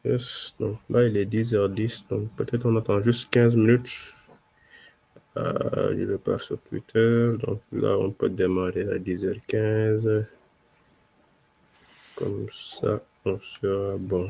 Yes. Donc là, il est 10h10, donc peut-être on attend juste 15 minutes. Je repars sur Twitter, donc là, on peut démarrer à 10h15. Comme ça, on sera bon.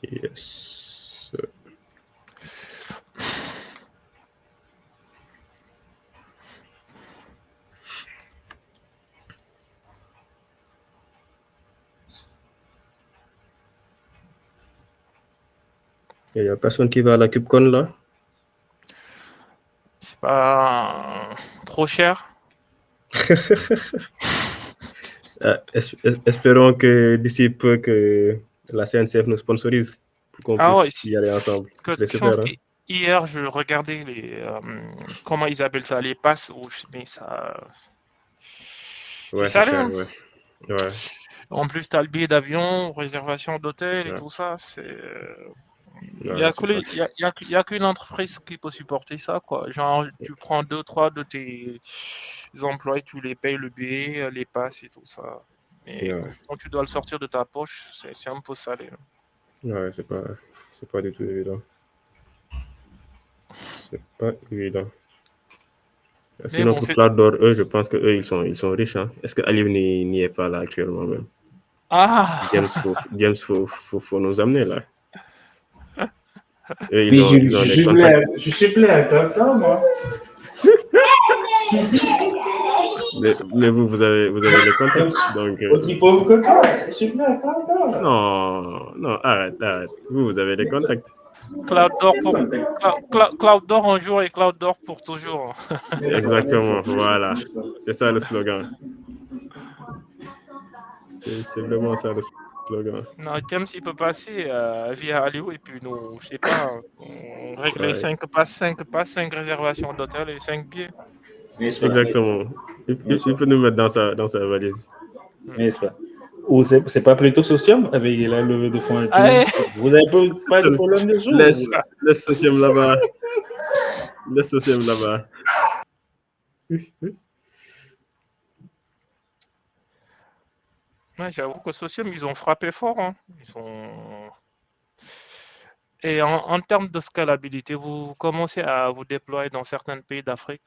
Yes. Il n'y a personne qui va à la KubeCon là? C'est pas trop cher. Espérons que d'ici peu que la CNCF nous sponsorise pour qu'on Ah ouais, puisse y aller ensemble. Ce serait je pense super, que hein? hier, je regardais comment ils appellent ça, les passes rouges, mais ça, c'est Ouais, c'est salé, cher, hein. ouais. Ouais, En plus, t'as le billet d'avion, réservation d'hôtel et ouais, tout ça. Il y ouais, a que c'est pas. il y a qu'une entreprise qui peut supporter ça, quoi. Genre, tu prends deux, trois de tes employés, tu les payes le billet, les passes et tout ça. Mais Ouais, quand tu dois le sortir de ta poche, c'est un peu salé, hein. ouais, c'est pas du tout évident. C'est pas évident. Mais Sinon, bon, pour c'est... Cloud Door, eux, je pense que eux, ils sont riches, hein. Est-ce que Aliv n'y est pas là actuellement même? Ah! James, faut nous amener là. Eux, Mais ils ont les contacts. je suis plein à quelqu'un, moi. Mais vous, vous avez les contacts. Donc, Aussi pauvre que toi. Je suis plein à quelqu'un. non, non, arrête, arrête. Vous avez les contacts. Cloud d'or un jour et Cloud d'or pour toujours. N'est-ce Exactement, pas? voilà. C'est ça le slogan. C'est vraiment ça le slogan. Non, James, il peut passer via Aliou et puis nous, je sais pas, on régler Ouais, 5 passes, 5 réservations d'hôtel et 5 billets. N'est-ce pas? exactement. N'est-ce Il pas? peut nous mettre dans sa valise. Hmm. N'est-ce pas? Ou c'est pas plutôt social avec la levée de fonds et tout? Allez, Vous avez pas de problème de jour? Laisse ce CM là-bas. Laisse ce CM là-bas. ouais, j'avoue que Socium, ils ont frappé fort, hein. Ils ont... Et en termes de scalabilité, vous commencez à vous déployer dans certains pays d'Afrique,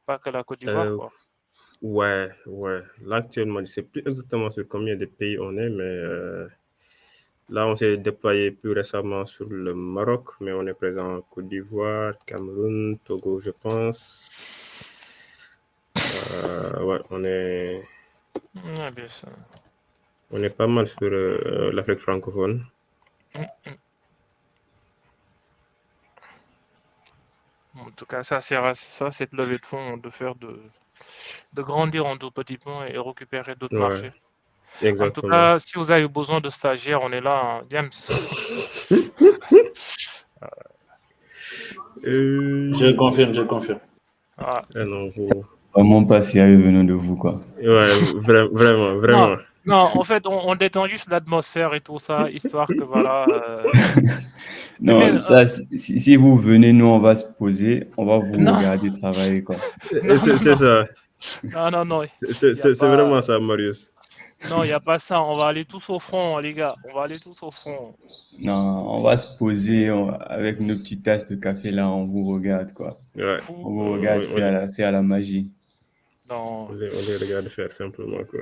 pas que la Côte d'Ivoire, Euh, quoi. ouais, ouais. Là, actuellement, je ne sais plus exactement sur combien de pays on est, mais là, on s'est déployé plus récemment sur le Maroc, mais on est présent en Côte d'Ivoire, Cameroun, Togo, je pense. Ouais, Ouais, bien ça. on est pas mal sur l'Afrique francophone. Mm, mm. En tout cas, ça sert à ça, cette levée de fonds, de grandir en tout petit point et récupérer d'autres Ouais, marchés. En tout exactement. cas, si vous avez besoin de stagiaires, on est là, hein, James. Je Euh, confirme, je confirme. Ah, ah non, C'est vous. vraiment pas sérieux venant de vous, quoi. Ouais, vraiment, non, vraiment. non, en fait, on détend juste l'atmosphère et tout ça, histoire que voilà. Mais Non, ça, si vous venez, nous, on va se poser, on va vous non, regarder travailler, quoi. Et non, non, c'est non, ça. non, non, non, il y a C'est pas, vraiment ça, Marius. non, il y a pas ça. On va aller tous au front, les gars. On va aller tous au front. Non, on va se poser avec nos petites tasses de café, là, on vous regarde, quoi. Ouais. Fou, On vous regarde faire la magie. non. On les regarde faire simplement, quoi.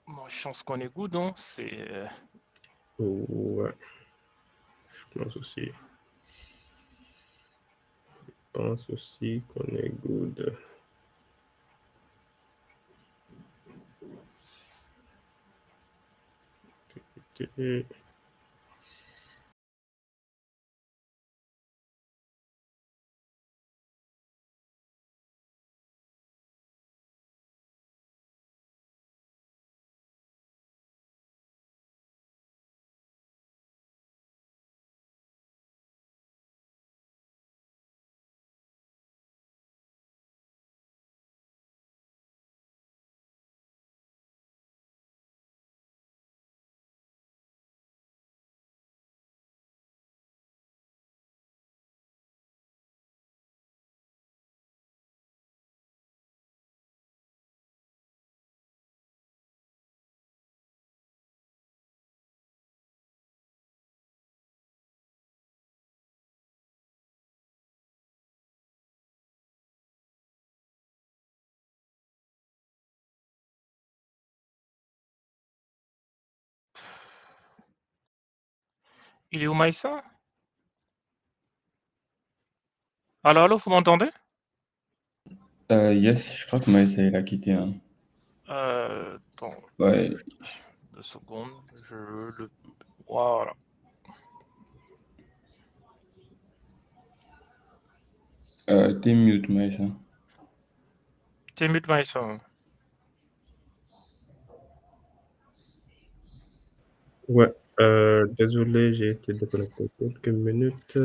Bon, chance qu'on est good, hein. C'est. Ouais, je pense aussi qu'on est good. Il est où, Maïssa? Allô, vous m'entendez? Yes, je crois que Maïssa, il a quitté. Hein. Attends, Ouais, 2 secondes. Je le. Voilà. t'es mute, Maïssa. T'es mute, Maïssa. Ouais, désolé, j'ai été déconnecté quelques minutes.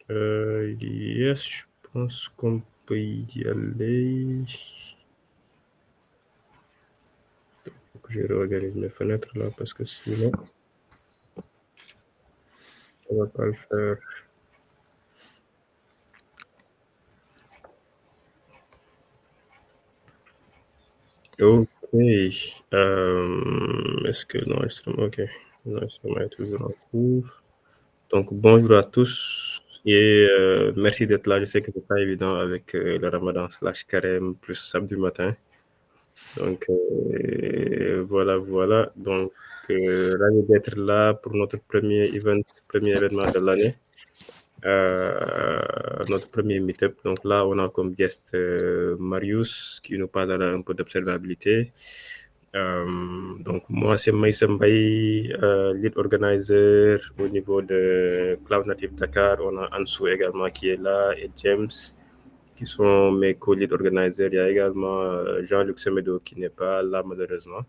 Yes, je pense qu'on peut y aller. Faut que je réorganise mes fenêtres là parce que sinon, on va pas le faire. Ok. Est-ce que l'enregistrement, ok. L'enregistrement est toujours en cours. Donc, bonjour à tous et merci d'être là. Je sais que c'est pas évident avec le Ramadan / carême plus samedi matin. Donc, voilà. Donc, ravi d'être là pour notre premier événement de l'année, notre premier meet-up. Donc là, on a comme guest Marius qui nous parlera un peu d'observabilité. Donc, moi, c'est Maïssa Mbaye, lead organizer au niveau de Cloud Native Dakar. On a Ansou également qui est là et James qui sont mes co-lead organizers. Il y a également Jean-Luc Semedo qui n'est pas là malheureusement.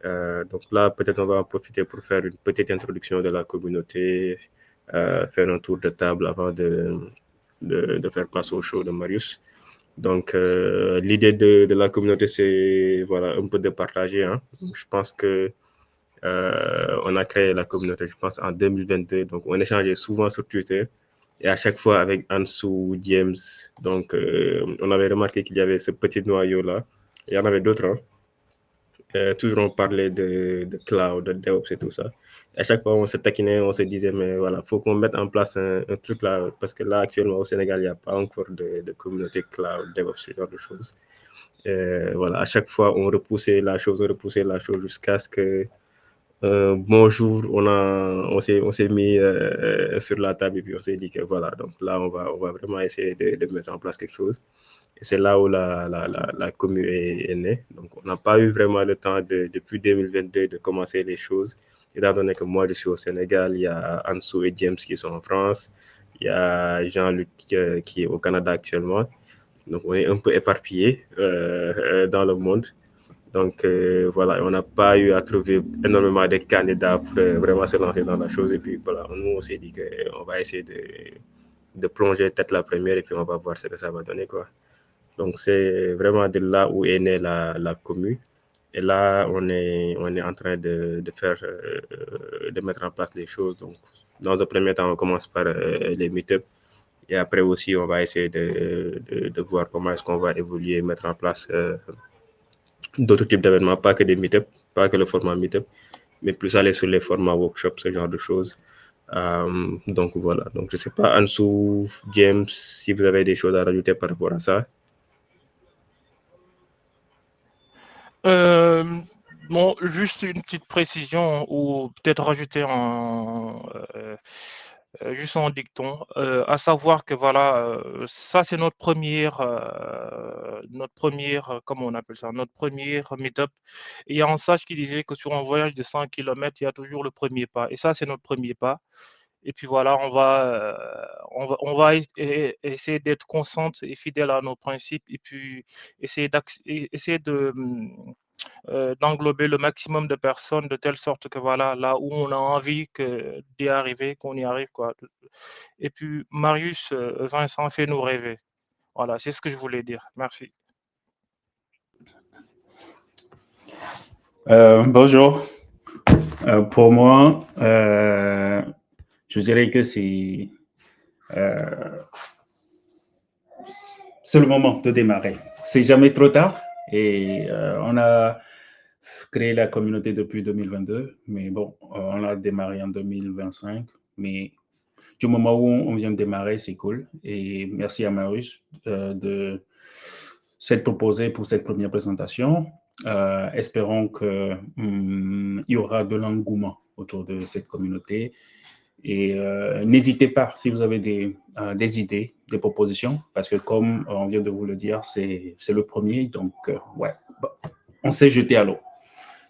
Donc là, peut-être on va en profiter pour faire une petite introduction de la communauté, faire un tour de table avant de faire place au show de Marius. Donc, l'idée de la communauté, c'est voilà, un peu de partager. Hein. Je pense que on a créé la communauté, je pense, en 2022. Donc, on échangeait souvent sur Twitter. Et à chaque fois avec Ansou, James, donc on avait remarqué qu'il y avait ce petit noyau-là. Il y en avait d'autres. Hein. Toujours on parlait de cloud, de DevOps et tout ça. Et à chaque fois, on se taquinait, on se disait, mais voilà, il faut qu'on mette en place un truc là, parce que là, actuellement, au Sénégal, il n'y a pas encore de communauté cloud, DevOps, ce genre de choses. Voilà, à chaque fois, on repoussait la chose jusqu'à ce que bonjour, on s'est mis sur la table et puis on s'est dit que voilà, donc là, on va vraiment essayer de mettre en place quelque chose. Et c'est là où la commune est née. Donc, on n'a pas eu vraiment le temps depuis 2022 de commencer les choses. Étant donné que moi, je suis au Sénégal, il y a Ansou et James qui sont en France, il y a Jean-Luc qui est au Canada actuellement. Donc, on est un peu éparpillés dans le monde. Donc, voilà, on n'a pas eu à trouver énormément de candidats pour vraiment se lancer dans la chose. Et puis, voilà, nous, on s'est dit qu'on va essayer de plonger tête la première et puis on va voir ce que ça va donner, quoi. Donc, c'est vraiment de là où est née la commune. Et là, on est en train de faire, de mettre en place les choses. Donc, dans un premier temps, on commence par les meet-ups. Et après aussi, on va essayer de voir comment est-ce qu'on va évoluer, mettre en place d'autres types d'événements, pas que des meet-ups, pas que le format meet-up, mais plus aller sur les formats workshops, ce genre de choses. Donc voilà, donc je ne sais pas, Ansou, James, si vous avez des choses à rajouter par rapport à ça. Bon, juste une petite précision ou peut-être rajouter juste en dicton, à savoir que voilà, ça c'est notre première, comment on appelle ça, notre première meet-up. Et il y a un sage qui disait que sur un voyage de 100 km, il y a toujours le premier pas. Et ça, c'est notre premier pas. Et puis voilà, on va essayer d'être constante et fidèle à nos principes et puis essayer d'englober le maximum de personnes de telle sorte que voilà, là où on a envie d'y arriver, qu'on y arrive, quoi. Et puis, Marius, Vincent, fait nous rêver. Voilà, c'est ce que je voulais dire. Merci. Bonjour. Pour moi, je dirais que c'est le moment de démarrer. C'est jamais trop tard et on a créé la communauté depuis 2022, mais bon, on a démarré en 2025, mais du moment où on vient de démarrer, c'est cool. Et merci à Marius de s'être proposé pour cette première présentation. Espérons qu'il y aura de l'engouement autour de cette communauté. Et n'hésitez pas si vous avez des idées, des propositions, parce que comme on vient de vous le dire, c'est le premier. Donc, ouais, bon, on s'est jeté à l'eau.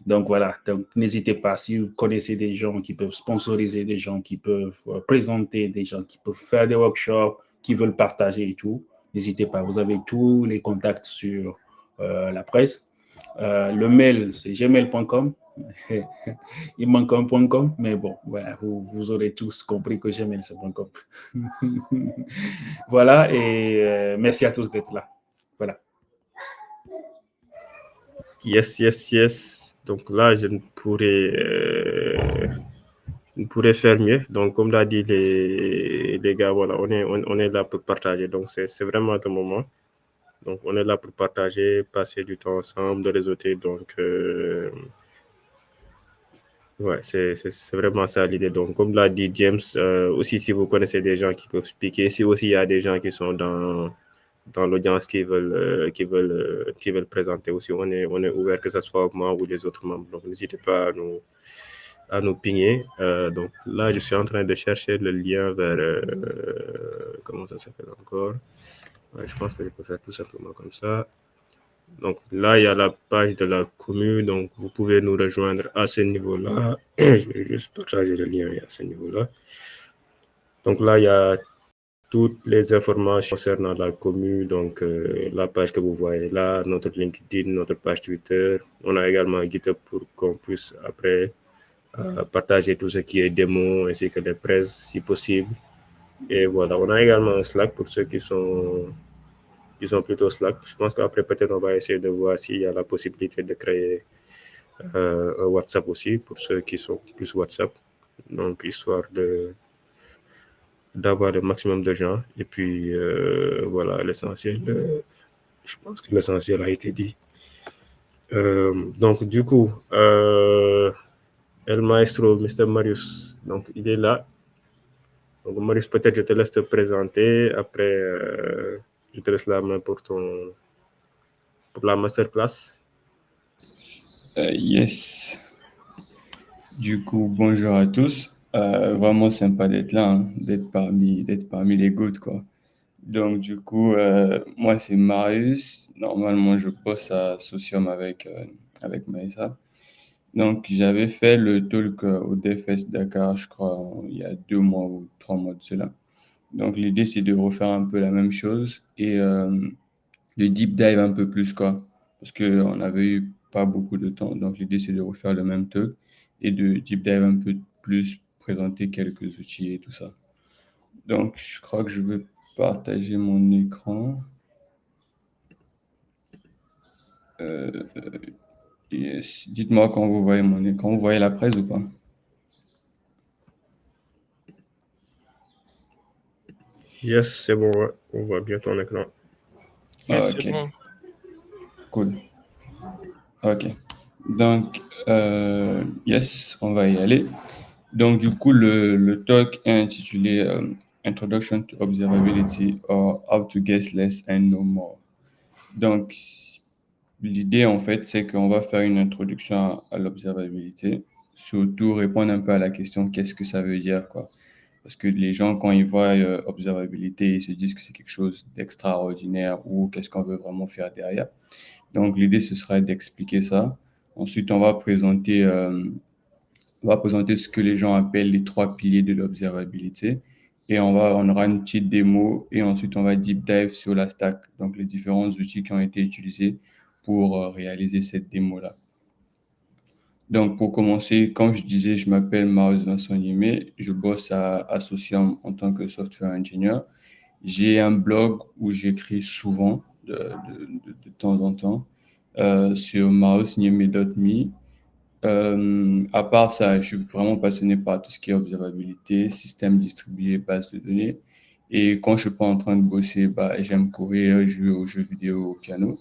Donc voilà, donc n'hésitez pas, si vous connaissez des gens qui peuvent sponsoriser, des gens qui peuvent présenter, des gens qui peuvent faire des workshops, qui veulent partager et tout, n'hésitez pas. Vous avez tous les contacts sur la presse. Le mail, c'est gmail.com. Il manque un .com, mais bon, ouais, vous aurez tous compris que Gmail, c'est .com. Voilà, et merci à tous d'être là. Voilà. Yes. Donc là, je ne pourrais faire mieux. Donc, comme l'a dit les gars, voilà, on est là pour partager. Donc, c'est vraiment le moment. Donc, on est là pour partager, passer du temps ensemble, de réseauter. Donc, ouais, c'est vraiment ça l'idée. Donc, comme l'a dit James, aussi, si vous connaissez des gens qui peuvent expliquer, si aussi il y a des gens qui sont dans l'audience qui veulent présenter aussi, on est ouvert, que ce soit moi ou les autres membres. Donc, n'hésitez pas à nous pigner. Donc là, je suis en train de chercher le lien vers... comment ça s'appelle encore? Ouais, je pense que je peux faire tout simplement comme ça. Donc là, il y a la page de la commune. Donc, vous pouvez nous rejoindre à ce niveau-là. Je vais juste partager le lien à ce niveau-là. Donc là, il y a toutes les informations concernant la commune. Donc, la page que vous voyez là, notre LinkedIn, notre page Twitter. On a également un GitHub pour qu'on puisse après partager tout ce qui est démo ainsi que des presses si possible. Et voilà, on a également un Slack pour ceux qui sont plutôt Slack. Je pense qu'après, peut-être, on va essayer de voir s'il y a la possibilité de créer un WhatsApp aussi pour ceux qui sont plus WhatsApp. Donc, histoire d'avoir le maximum de gens. Et puis, voilà, l'essentiel, je pense que l'essentiel a été dit. Donc, du coup, El Maestro, Mr. Marius, donc il est là. Donc, Marius, peut-être je te laisse te présenter. Après, je te laisse la main pour la masterclass. Yes. Du coup, bonjour à tous. Vraiment sympa d'être là, hein, d'être parmi les gouttes, quoi. Donc, du coup, moi, c'est Marius. Normalement, je bosse à Socium avec Maïssa. Donc, j'avais fait le talk au DevFest Dakar, je crois, il y a 2 mois ou 3 mois de cela. Donc, l'idée, c'est de refaire un peu la même chose et de deep dive un peu plus, quoi. Parce qu'on n'avait eu pas beaucoup de temps. Donc, l'idée, c'est de refaire le même talk et de deep dive un peu plus, présenter quelques outils et tout ça. Donc, je crois que je vais partager mon écran. Yes. Dites-moi quand vous voyez mon écran. Vous voyez la presse ou pas? Yes, c'est bon, ouais. On voit bien ton écran. Yes, Ok, c'est bon. cool. Ok. Donc, yes, on va y aller. Donc, du coup, le talk est intitulé Introduction to Observability or How to Guess Less and Know More. Donc, l'idée, en fait, c'est qu'on va faire une introduction à l'observabilité, surtout répondre un peu à la question qu'est-ce que ça veut dire, quoi. Parce que les gens, quand ils voient observabilité, ils se disent que c'est quelque chose d'extraordinaire ou qu'est-ce qu'on veut vraiment faire derrière. Donc, l'idée, ce serait d'expliquer ça. Ensuite, on va présenter ce que les gens appellent les 3 piliers de l'observabilité. Et on aura une petite démo et ensuite, on va deep dive sur la stack, donc les différents outils qui ont été utilisés pour réaliser cette démo-là. Donc, pour commencer, comme je disais, je m'appelle Marius Vincent Niémé. Je bosse à Socium en tant que software engineer. J'ai un blog où j'écris souvent, de temps en temps, sur mariusnieme.me. À part ça, je suis vraiment passionné par tout ce qui est observabilité, système distribué, base de données. Et quand je suis pas en train de bosser, j'aime courir, jouer aux jeux vidéo, au piano.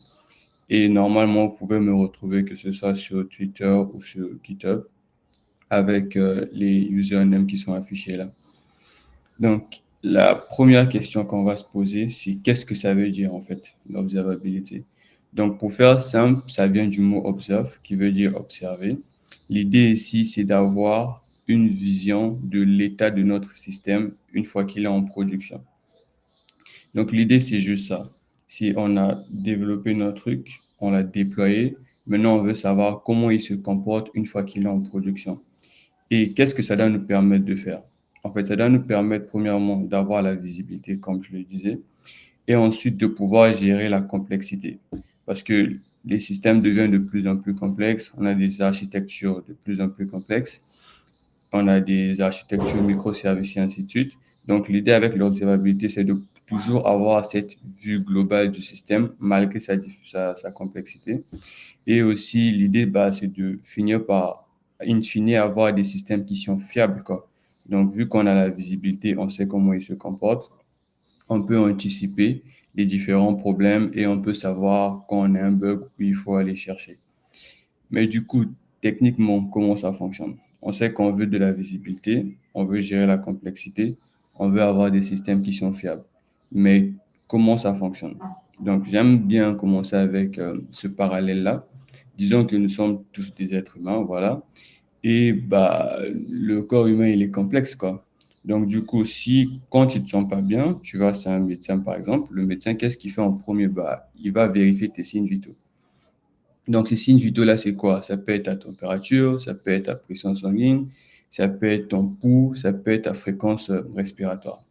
Et normalement, vous pouvez me retrouver que ce soit sur Twitter ou sur GitHub avec les usernames qui sont affichés là. Donc, la première question qu'on va se poser, c'est qu'est-ce que ça veut dire en fait, l'observabilité? Donc, pour faire simple, ça vient du mot observe, qui veut dire observer. L'idée ici, c'est d'avoir une vision de l'état de notre système une fois qu'il est en production. Donc, l'idée, c'est juste ça. Si on a développé notre truc, on l'a déployé, maintenant on veut savoir comment il se comporte une fois qu'il est en production. Et qu'est-ce que ça doit nous permettre de faire? En fait, ça doit nous permettre, premièrement, d'avoir la visibilité, comme je le disais, et ensuite de pouvoir gérer la complexité. Parce que les systèmes deviennent de plus en plus complexes, on a des architectures de plus en plus complexes, on a des architectures microservices et ainsi de suite. Donc, l'idée avec l'observabilité, c'est de toujours avoir cette vue globale du système, malgré sa complexité. Et aussi, l'idée, bah, c'est de finir par, in fine, avoir des systèmes qui sont fiables, quoi. Donc, vu qu'on a la visibilité, on sait comment ils se comportent, on peut anticiper les différents problèmes et on peut savoir quand on a un bug où il faut aller chercher. Mais du coup, techniquement, comment ça fonctionne? On sait qu'on veut de la visibilité, on veut gérer la complexité, on veut avoir des systèmes qui sont fiables. Mais comment ça fonctionne? Donc, j'aime bien commencer avec ce parallèle-là. Disons que nous sommes tous des êtres humains, voilà. Et bah, le corps humain, il est complexe, quoi. Donc, du coup, si quand tu te sens pas bien, tu vas chez un médecin, par exemple, le médecin, qu'est-ce qu'il fait en premier? Bah, il va vérifier tes signes vitaux. Donc, ces signes vitaux-là, c'est quoi? Ça peut être ta température, ça peut être ta pression sanguine, ça peut être ton pouls, ça peut être ta fréquence respiratoire.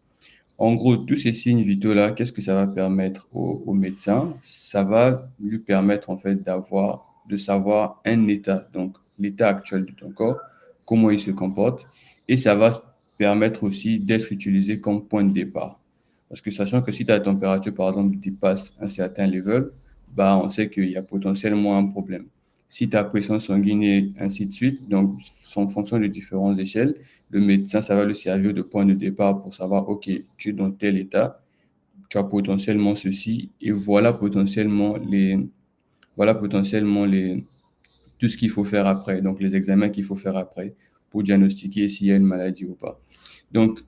En gros, tous ces signes vitaux-là, qu'est-ce que ça va permettre au médecin? Ça va lui permettre, en fait, de savoir un état, donc l'état actuel de ton corps, comment il se comporte, et ça va permettre aussi d'être utilisé comme point de départ. Parce que sachant que si ta température, par exemple, dépasse un certain level, bah, on sait qu'il y a potentiellement un problème. Si ta pression sanguine et ainsi de suite, donc en fonction de différentes échelles, le médecin, ça va le servir de point de départ pour savoir, OK, tu es dans tel état, tu as potentiellement ceci, et voilà potentiellement tout ce qu'il faut faire après, donc les examens qu'il faut faire après pour diagnostiquer s'il y a une maladie ou pas. Donc,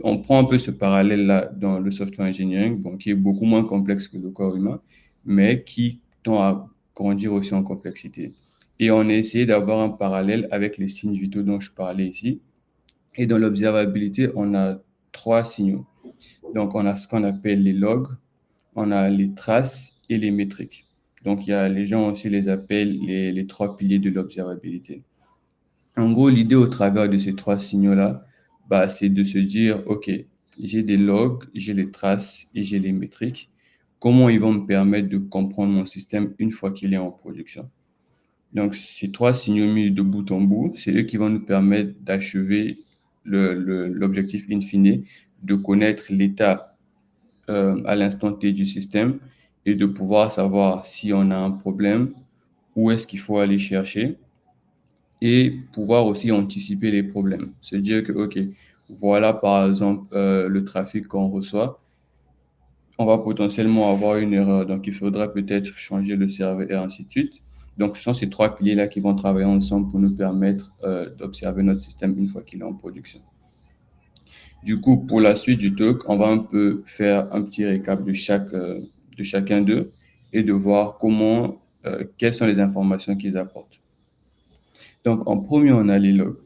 on prend un peu ce parallèle-là dans le software engineering, bon, qui est beaucoup moins complexe que le corps humain, mais qui tend à grandir aussi en complexité. Et on a essayé d'avoir un parallèle avec les signes vitaux dont je parlais ici. Et dans l'observabilité, on a trois signaux. Donc, on a ce qu'on appelle les logs, on a les traces et les métriques. Donc, les gens aussi les appellent les trois piliers de l'observabilité. En gros, l'idée au travers de ces trois signaux-là, bah, c'est de se dire, OK, j'ai des logs, j'ai les traces et j'ai les métriques. Comment ils vont me permettre de comprendre mon système une fois qu'il est en production? Donc, ces trois signaux mis de bout en bout, c'est eux qui vont nous permettre d'achever l'objectif in fine, de connaître l'état à l'instant T du système et de pouvoir savoir si on a un problème, où est-ce qu'il faut aller chercher et pouvoir aussi anticiper les problèmes. Se dire que, OK, voilà par exemple le trafic qu'on reçoit, on va potentiellement avoir une erreur, donc il faudra peut-être changer le serveur et ainsi de suite. Donc, ce sont ces trois piliers-là qui vont travailler ensemble pour nous permettre d'observer notre système une fois qu'il est en production. Du coup, pour la suite du talk, on va un peu faire un petit récap de chacun d'eux et de voir quelles sont les informations qu'ils apportent. Donc, en premier, on a les logs.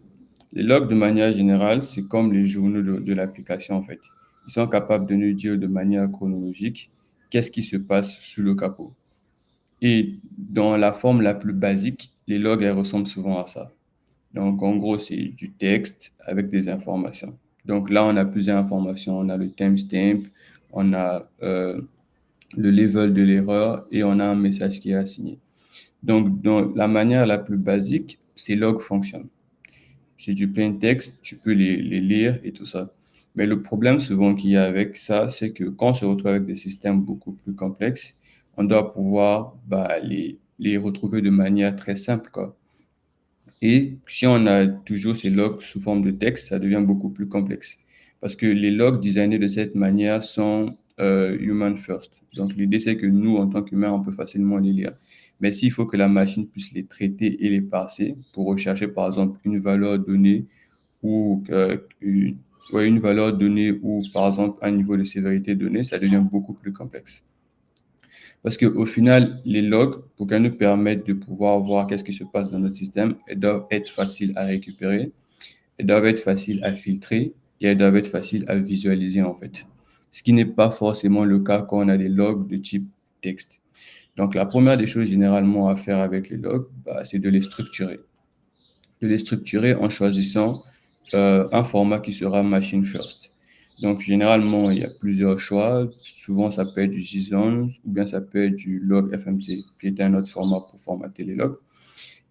Les logs, de manière générale, c'est comme les journaux de l'application, en fait. Ils sont capables de nous dire de manière chronologique qu'est-ce qui se passe sous le capot. Et dans la forme la plus basique, les logs, elles ressemblent souvent à ça. Donc, en gros, c'est du texte avec des informations. Donc là, on a plusieurs informations. On a le timestamp, on a le level de l'erreur et on a un message qui est assigné. Donc, dans la manière la plus basique, ces logs fonctionnent. C'est du plain texte, tu peux les lire et tout ça. Mais le problème souvent qu'il y a avec ça, c'est que quand on se retrouve avec des systèmes beaucoup plus complexes, on doit pouvoir les retrouver de manière très simple, quoi. Et si on a toujours ces logs sous forme de texte, ça devient beaucoup plus complexe. Parce que les logs designés de cette manière sont human first. Donc l'idée, c'est que nous, en tant qu'humains, on peut facilement les lire. Mais s'il faut que la machine puisse les traiter et les parser pour rechercher, par exemple, une valeur donnée ou une valeur donnée ou, par exemple, un niveau de sévérité donné, ça devient beaucoup plus complexe. Parce qu'au final, les logs, pour qu'elles nous permettent de pouvoir voir qu'est-ce qui se passe dans notre système, elles doivent être faciles à récupérer, elles doivent être faciles à filtrer et elles doivent être faciles à visualiser en fait. Ce qui n'est pas forcément le cas quand on a des logs de type texte. Donc, la première des choses généralement à faire avec les logs, c'est de les structurer. De les structurer en choisissant un format qui sera machine first. Donc, généralement, il y a plusieurs choix. Souvent, ça peut être du JSON ou bien ça peut être du log FMT, qui est un autre format pour formater les logs.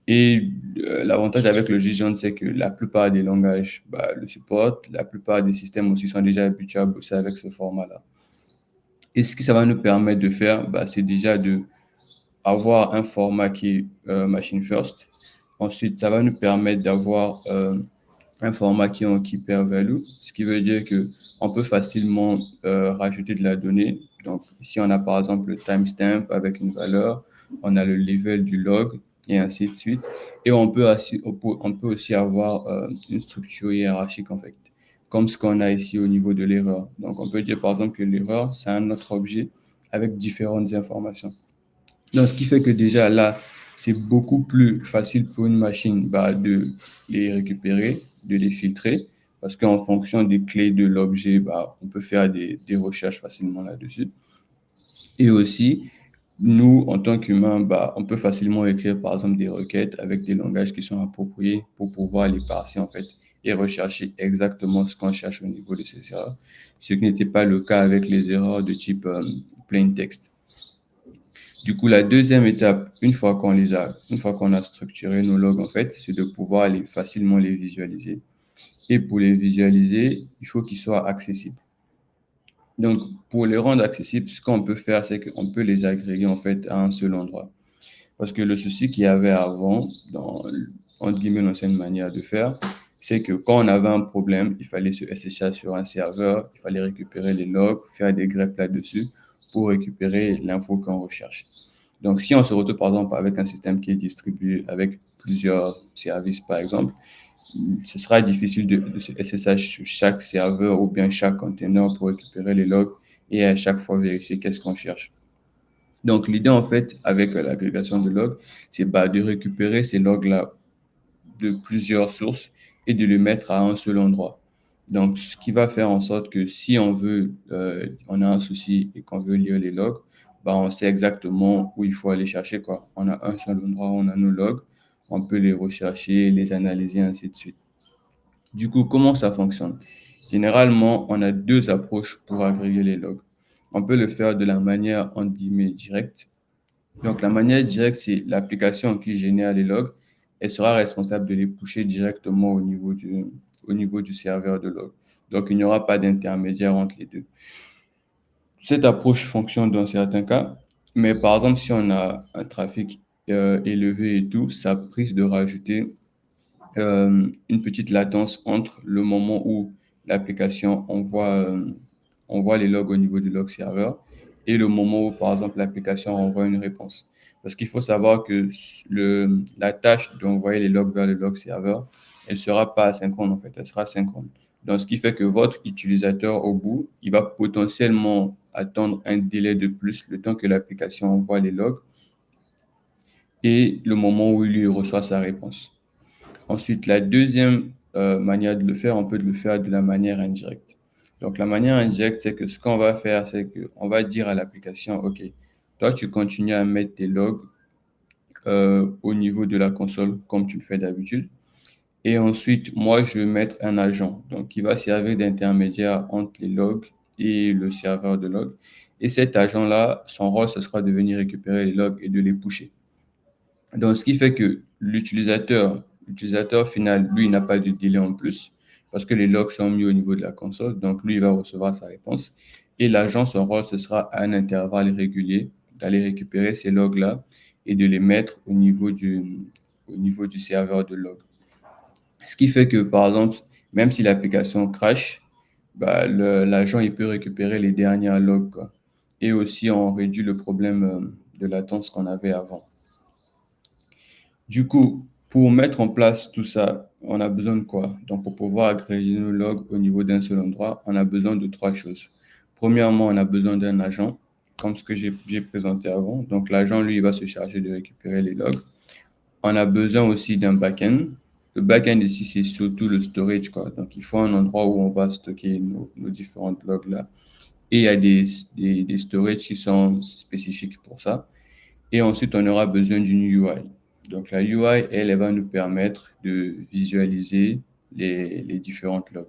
Et l'avantage avec le JSON, c'est que la plupart des langages le supportent. La plupart des systèmes aussi sont déjà habitués à bosser avec ce format-là. Et ce que ça va nous permettre de faire, c'est déjà de avoir un format qui est machine first. Ensuite, ça va nous permettre d'avoir un format qui est en key pair value, ce qui veut dire que on peut facilement rajouter de la donnée. Donc, ici, on a par exemple le timestamp avec une valeur, on a le level du log et ainsi de suite. Et on peut aussi avoir une structure hiérarchique en fait, comme ce qu'on a ici au niveau de l'erreur. Donc, on peut dire par exemple que l'erreur, c'est un autre objet avec différentes informations. Donc, ce qui fait que déjà là, c'est beaucoup plus facile pour une machine de les récupérer, de les filtrer, parce qu'en fonction des clés de l'objet, on peut faire des recherches facilement là-dessus. Et aussi, nous, en tant qu'humains, on peut facilement écrire, par exemple, des requêtes avec des langages qui sont appropriés pour pouvoir les parser, en fait, et rechercher exactement ce qu'on cherche au niveau de ces erreurs, ce qui n'était pas le cas avec les erreurs de type plain text. Du coup, la deuxième étape, une fois qu'on a structuré nos logs, en fait, c'est de pouvoir facilement les visualiser. Et pour les visualiser, il faut qu'ils soient accessibles. Donc, pour les rendre accessibles, ce qu'on peut faire, c'est qu'on peut les agréger, en fait, à un seul endroit. Parce que le souci qu'il y avait avant, dans, entre guillemets, l'ancienne manière de faire, c'est que quand on avait un problème, il fallait se SSH sur un serveur, il fallait récupérer les logs, faire des greps là-dessus pour récupérer l'info qu'on recherche. Donc, si on se retrouve, par exemple, avec un système qui est distribué avec plusieurs services, par exemple, ce sera difficile de se SSH sur chaque serveur ou bien chaque container pour récupérer les logs et à chaque fois vérifier qu'est-ce qu'on cherche. Donc, l'idée, en fait, avec l'agrégation de logs, c'est de récupérer ces logs-là de plusieurs sources et de les mettre à un seul endroit. Donc, ce qui va faire en sorte que si on a un souci et qu'on veut lire les logs, on sait exactement où il faut aller chercher, quoi. On a un seul endroit où on a nos logs, on peut les rechercher, les analyser, ainsi de suite. Du coup, comment ça fonctionne? Généralement, on a deux approches pour agréger les logs. On peut le faire de la manière, entre guillemets, directe. Donc, la manière directe, c'est l'application qui génère les logs. Elle sera responsable de les pusher directement au niveau du serveur de log. Donc, il n'y aura pas d'intermédiaire entre les deux. Cette approche fonctionne dans certains cas, mais par exemple, si on a un trafic élevé et tout, ça risque de rajouter une petite latence entre le moment où l'application envoie les logs au niveau du log serveur et le moment où, par exemple, l'application envoie une réponse. Parce qu'il faut savoir que la tâche d'envoyer les logs vers le log serveur, elle ne sera pas asynchrone en fait, elle sera synchrone. Donc, ce qui fait que votre utilisateur au bout, il va potentiellement attendre un délai de plus le temps que l'application envoie les logs et le moment où il lui reçoit sa réponse. Ensuite, la deuxième manière de le faire, on peut le faire de la manière indirecte. Donc, la manière indirecte, c'est que ce qu'on va faire, c'est qu'on va dire à l'application, OK, toi, tu continues à mettre tes logs au niveau de la console comme tu le fais d'habitude. Et ensuite, moi, je vais mettre un agent, donc qui va servir d'intermédiaire entre les logs et le serveur de logs. Et cet agent-là, son rôle, ce sera de venir récupérer les logs et de les pusher. Donc, ce qui fait que l'utilisateur final, lui, il n'a pas de délai en plus parce que les logs sont mis au niveau de la console. Donc, lui, il va recevoir sa réponse. Et l'agent, son rôle, ce sera à un intervalle régulier d'aller récupérer ces logs-là et de les mettre au niveau du serveur de log. Ce qui fait que, par exemple, même si l'application crash, l'agent, il peut récupérer les dernières logs, quoi. Et aussi, on réduit le problème de latence qu'on avait avant. Du coup, pour mettre en place tout ça, on a besoin de quoi? Donc, pour pouvoir agréger nos logs au niveau d'un seul endroit, on a besoin de trois choses. Premièrement, on a besoin d'un agent. comme ce que j'ai présenté avant. Donc, l'agent, lui, il va se charger de récupérer les logs. On a besoin aussi d'un back-end. Le back-end ici, c'est surtout le storage, quoi. Donc, il faut un endroit où on va stocker nos différentes logs là. Et il y a des storages qui sont spécifiques pour ça. Et ensuite, on aura besoin d'une UI. Donc, la UI, elle va nous permettre de visualiser les différentes logs.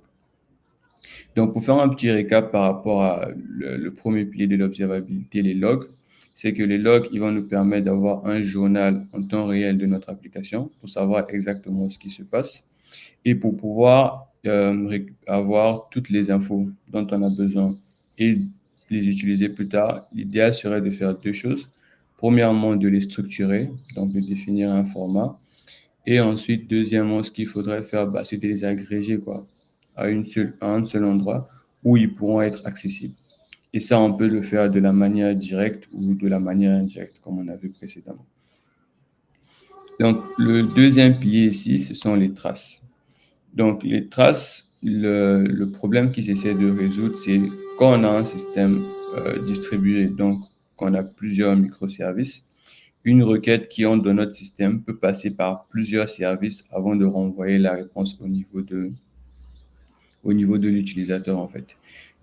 Donc, pour faire un petit récap par rapport à le premier pilier de l'observabilité, les logs, c'est que les logs, ils vont nous permettre d'avoir un journal en temps réel de notre application pour savoir exactement ce qui se passe et pour pouvoir avoir toutes les infos dont on a besoin et les utiliser plus tard. L'idéal serait de faire deux choses. Premièrement, de les structurer, donc de définir un format. Et ensuite, deuxièmement, ce qu'il faudrait faire, c'est de les agréger, quoi, à un seul endroit où ils pourront être accessibles. Et ça, on peut le faire de la manière directe ou de la manière indirecte, comme on a vu précédemment. Donc, le deuxième pilier ici, ce sont les traces. Donc, les traces, le problème qu'ils essaient de résoudre, c'est quand on a un système distribué, donc qu'on a plusieurs microservices, une requête qui entre dans notre système peut passer par plusieurs services avant de renvoyer la réponse au niveau de l'utilisateur, en fait.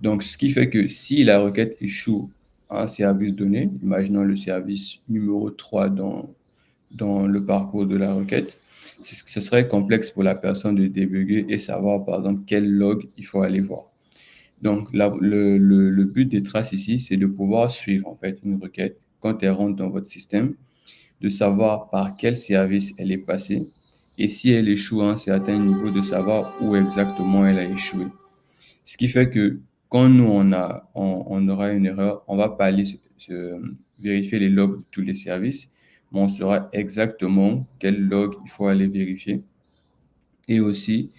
Donc, ce qui fait que si la requête échoue à un service donné, imaginons le service numéro 3 dans le parcours de la requête, ce serait complexe pour la personne de débugger et savoir, par exemple, quel log il faut aller voir. Donc, le but des traces ici, c'est de pouvoir suivre, en fait, une requête quand elle rentre dans votre système, de savoir par quel service elle est passée et si elle échoue à un certain niveau, de savoir où exactement elle a échoué. Ce qui fait que quand nous, on aura une erreur, on va pas aller vérifier les logs de tous les services, mais on saura exactement quel log il faut aller vérifier et aussi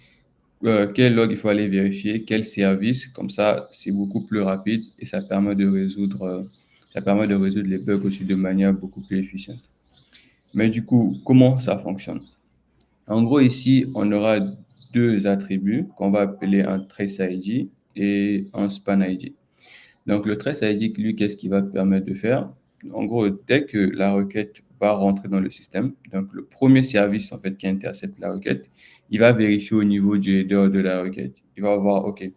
quel log il faut aller vérifier, quel service. Comme ça, c'est beaucoup plus rapide et ça permet de résoudre les bugs aussi de manière beaucoup plus efficiente. Mais du coup, comment ça fonctionne? En gros, ici, on aura deux attributs qu'on va appeler un trace ID et un span ID. Donc, le trace ID, lui, qu'est-ce qu'il va permettre de faire? En gros, dès que la requête va rentrer dans le système, donc le premier service, en fait, qui intercepte la requête, il va vérifier au niveau du header de la requête. Il va voir, OK,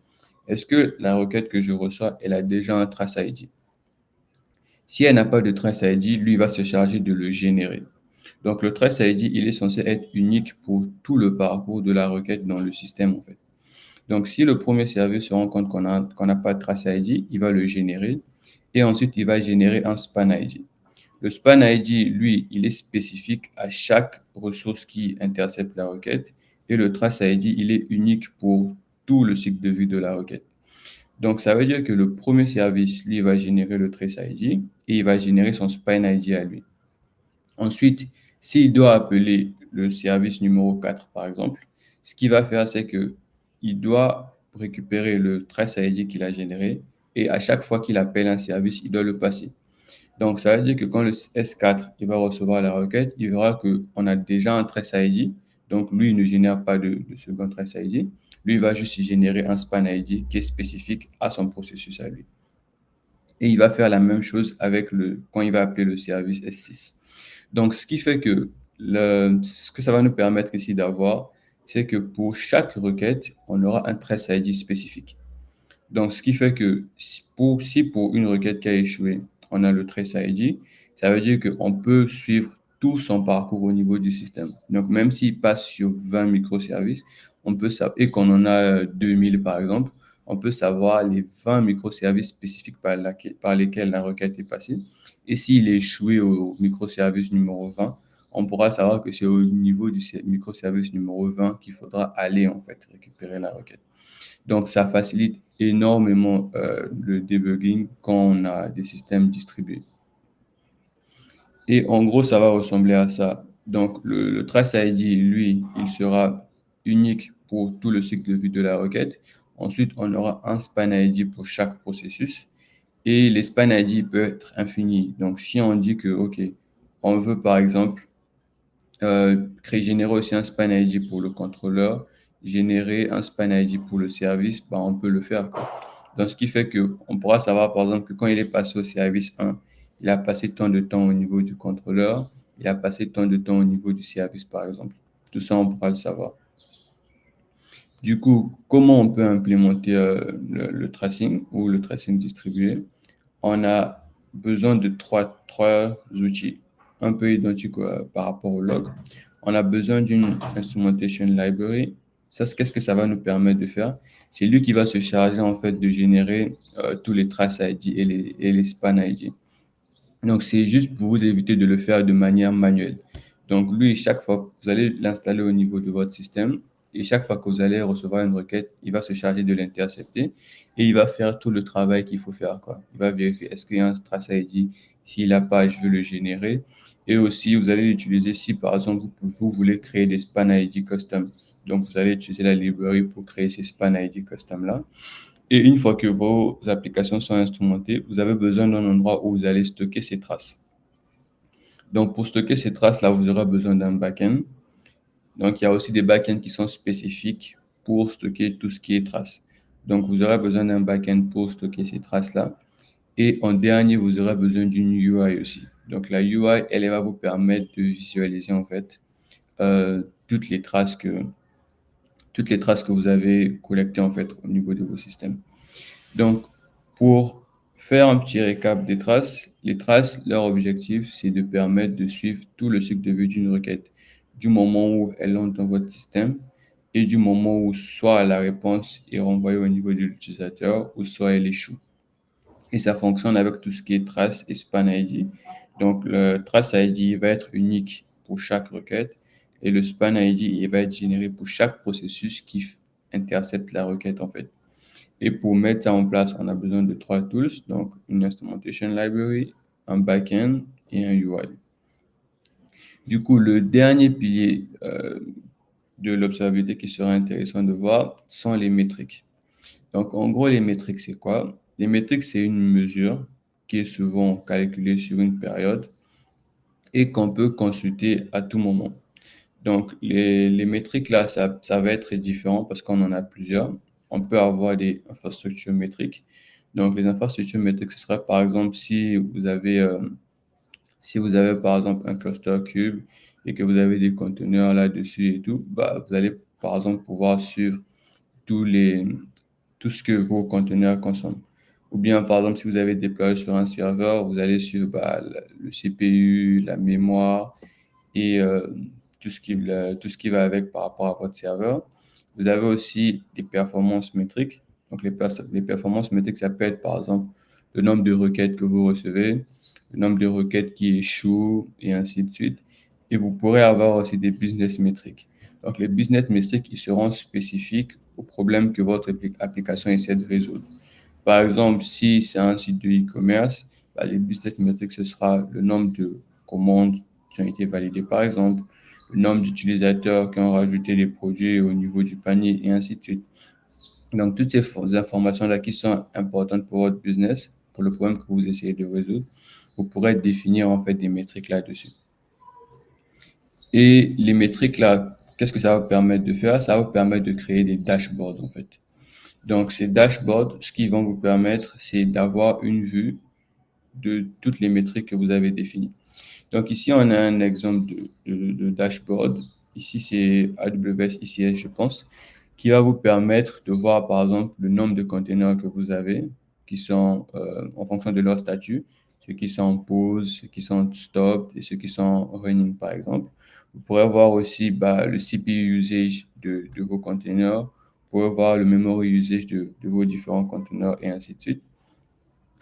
est-ce que la requête que je reçois, elle a déjà un trace ID? Si elle n'a pas de trace ID, lui, il va se charger de le générer. Donc, le trace ID, il est censé être unique pour tout le parcours de la requête dans le système, en fait. Donc, si le premier service se rend compte qu'on n'a pas de trace ID, il va le générer et ensuite, il va générer un span ID. Le span ID, lui, il est spécifique à chaque ressource qui intercepte la requête et le trace ID, il est unique pour tout le cycle de vie de la requête. Donc, ça veut dire que le premier service, lui, va générer le trace ID et il va générer son span ID à lui. Ensuite, s'il doit appeler le service numéro 4, par exemple, ce qu'il va faire, c'est qu'il doit récupérer le trace ID qu'il a généré et à chaque fois qu'il appelle un service, il doit le passer. Donc, ça veut dire que quand le S4 il va recevoir la requête, il verra qu'on a déjà un trace ID. Donc, lui, il ne génère pas de second trace ID. Lui, il va juste générer un span ID qui est spécifique à son processus à lui. Et il va faire la même chose quand il va appeler le service S6. Donc, ce qui fait que ce que ça va nous permettre ici d'avoir, c'est que pour chaque requête, on aura un trace ID spécifique. Donc, ce qui fait que si pour une requête qui a échoué, on a le trace ID, ça veut dire qu'on peut suivre tout son parcours au niveau du système. Donc, même s'il passe sur 20 microservices, et qu'on en a 2000 par exemple, on peut savoir les 20 microservices spécifiques par lesquels la requête est passée. Et s'il est échoué au microservice numéro 20, on pourra savoir que c'est au niveau du microservice numéro 20 qu'il faudra aller en fait récupérer la requête. Donc, ça facilite énormément le debugging quand on a des systèmes distribués. Et en gros, ça va ressembler à ça. Donc, le trace ID, lui, il sera unique pour tout le cycle de vie de la requête. Ensuite, on aura un span ID pour chaque processus. Et les span ID peuvent être infinis. Donc, si on dit que, OK, on veut par exemple générer aussi un span ID pour le contrôleur, générer un span ID pour le service, on peut le faire, quoi. Donc, ce qui fait qu'on pourra savoir, par exemple, que quand il est passé au service 1, il a passé tant de temps au niveau du contrôleur, il a passé tant de temps au niveau du service, par exemple. Tout ça, on pourra le savoir. Du coup, comment on peut implémenter le tracing ou le tracing distribué? On a besoin de trois outils un peu identiques par rapport au log. On a besoin d'une instrumentation library. Ça, qu'est-ce que ça va nous permettre de faire? C'est lui qui va se charger en fait de générer tous les traces ID et les span ID. Donc, c'est juste pour vous éviter de le faire de manière manuelle. Donc, lui, chaque fois, vous allez l'installer au niveau de votre système et chaque fois que vous allez recevoir une requête, il va se charger de l'intercepter et il va faire tout le travail qu'il faut faire, quoi. Il va vérifier est-ce qu'il y a un trace ID, s'il n'a pas, je veux le générer. Et aussi, vous allez l'utiliser si, par exemple, vous voulez créer des span ID custom. Donc, vous allez utiliser la librairie pour créer ces span ID custom-là. Et une fois que vos applications sont instrumentées, vous avez besoin d'un endroit où vous allez stocker ces traces. Donc, pour stocker ces traces-là, vous aurez besoin d'un backend. Donc, il y a aussi des backends qui sont spécifiques pour stocker tout ce qui est traces. Donc, vous aurez besoin d'un backend pour stocker ces traces-là. Et en dernier, vous aurez besoin d'une UI aussi. Donc, la UI, elle va vous permettre de visualiser en fait euh, toutes les traces que vous avez collectées en fait au niveau de vos systèmes. Donc, pour faire un petit récap des traces, les traces, leur objectif, c'est de permettre de suivre tout le cycle de vie d'une requête, du moment où elle entre dans votre système et du moment où soit la réponse est renvoyée au niveau de l'utilisateur ou soit elle échoue. Et ça fonctionne avec tout ce qui est trace et span ID. Donc, le trace ID va être unique pour chaque requête et le span ID il va être généré pour chaque processus qui intercepte la requête en fait. Et pour mettre ça en place, on a besoin de trois tools, donc une instrumentation library, un backend et un UI. Du coup, le dernier pilier de l'observabilité qui sera intéressant de voir sont les métriques. Donc, en gros, les métriques, c'est quoi? Les métriques, c'est une mesure qui est souvent calculée sur une période et qu'on peut consulter à tout moment. Donc, les métriques, là, ça va être différent parce qu'on en a plusieurs. On peut avoir des infrastructures métriques. Donc, les infrastructures métriques, ce serait par exemple si vous avez par exemple un cluster cube et que vous avez des conteneurs là-dessus et tout, bah, vous allez par exemple pouvoir suivre tous les, tout ce que vos conteneurs consomment. Ou bien, par exemple, si vous avez déployé sur un serveur, vous allez suivre le CPU, la mémoire et tout ce qui va avec par rapport à votre serveur. Vous avez aussi des performances métriques. Donc, les performances métriques, ça peut être par exemple le nombre de requêtes que vous recevez, le nombre de requêtes qui échouent et ainsi de suite. Et vous pourrez avoir aussi des business métriques. Donc, les business métriques, ils seront spécifiques aux problèmes que votre application essaie de résoudre. Par exemple, si c'est un site de e-commerce, les business metrics, ce sera le nombre de commandes qui ont été validées, par exemple, le nombre d'utilisateurs qui ont rajouté des produits au niveau du panier et ainsi de suite. Donc, toutes ces informations-là qui sont importantes pour votre business, pour le problème que vous essayez de résoudre, vous pourrez définir en fait des métriques là-dessus. Et les métriques là, qu'est-ce que ça va vous permettre de faire? Ça va vous permettre de créer des dashboards en fait. Donc, ces dashboards, ce qu'ils vont vous permettre, c'est d'avoir une vue de toutes les métriques que vous avez définies. Donc, ici, on a un exemple de dashboard. Ici, c'est AWS ICS, je pense, qui va vous permettre de voir, par exemple, le nombre de containers que vous avez, qui sont en fonction de leur statut, ceux qui sont en pause, ceux qui sont stop et ceux qui sont running, par exemple. Vous pourrez voir aussi le CPU usage de vos containers. Vous pourrez voir le memory usage de vos différents conteneurs et ainsi de suite.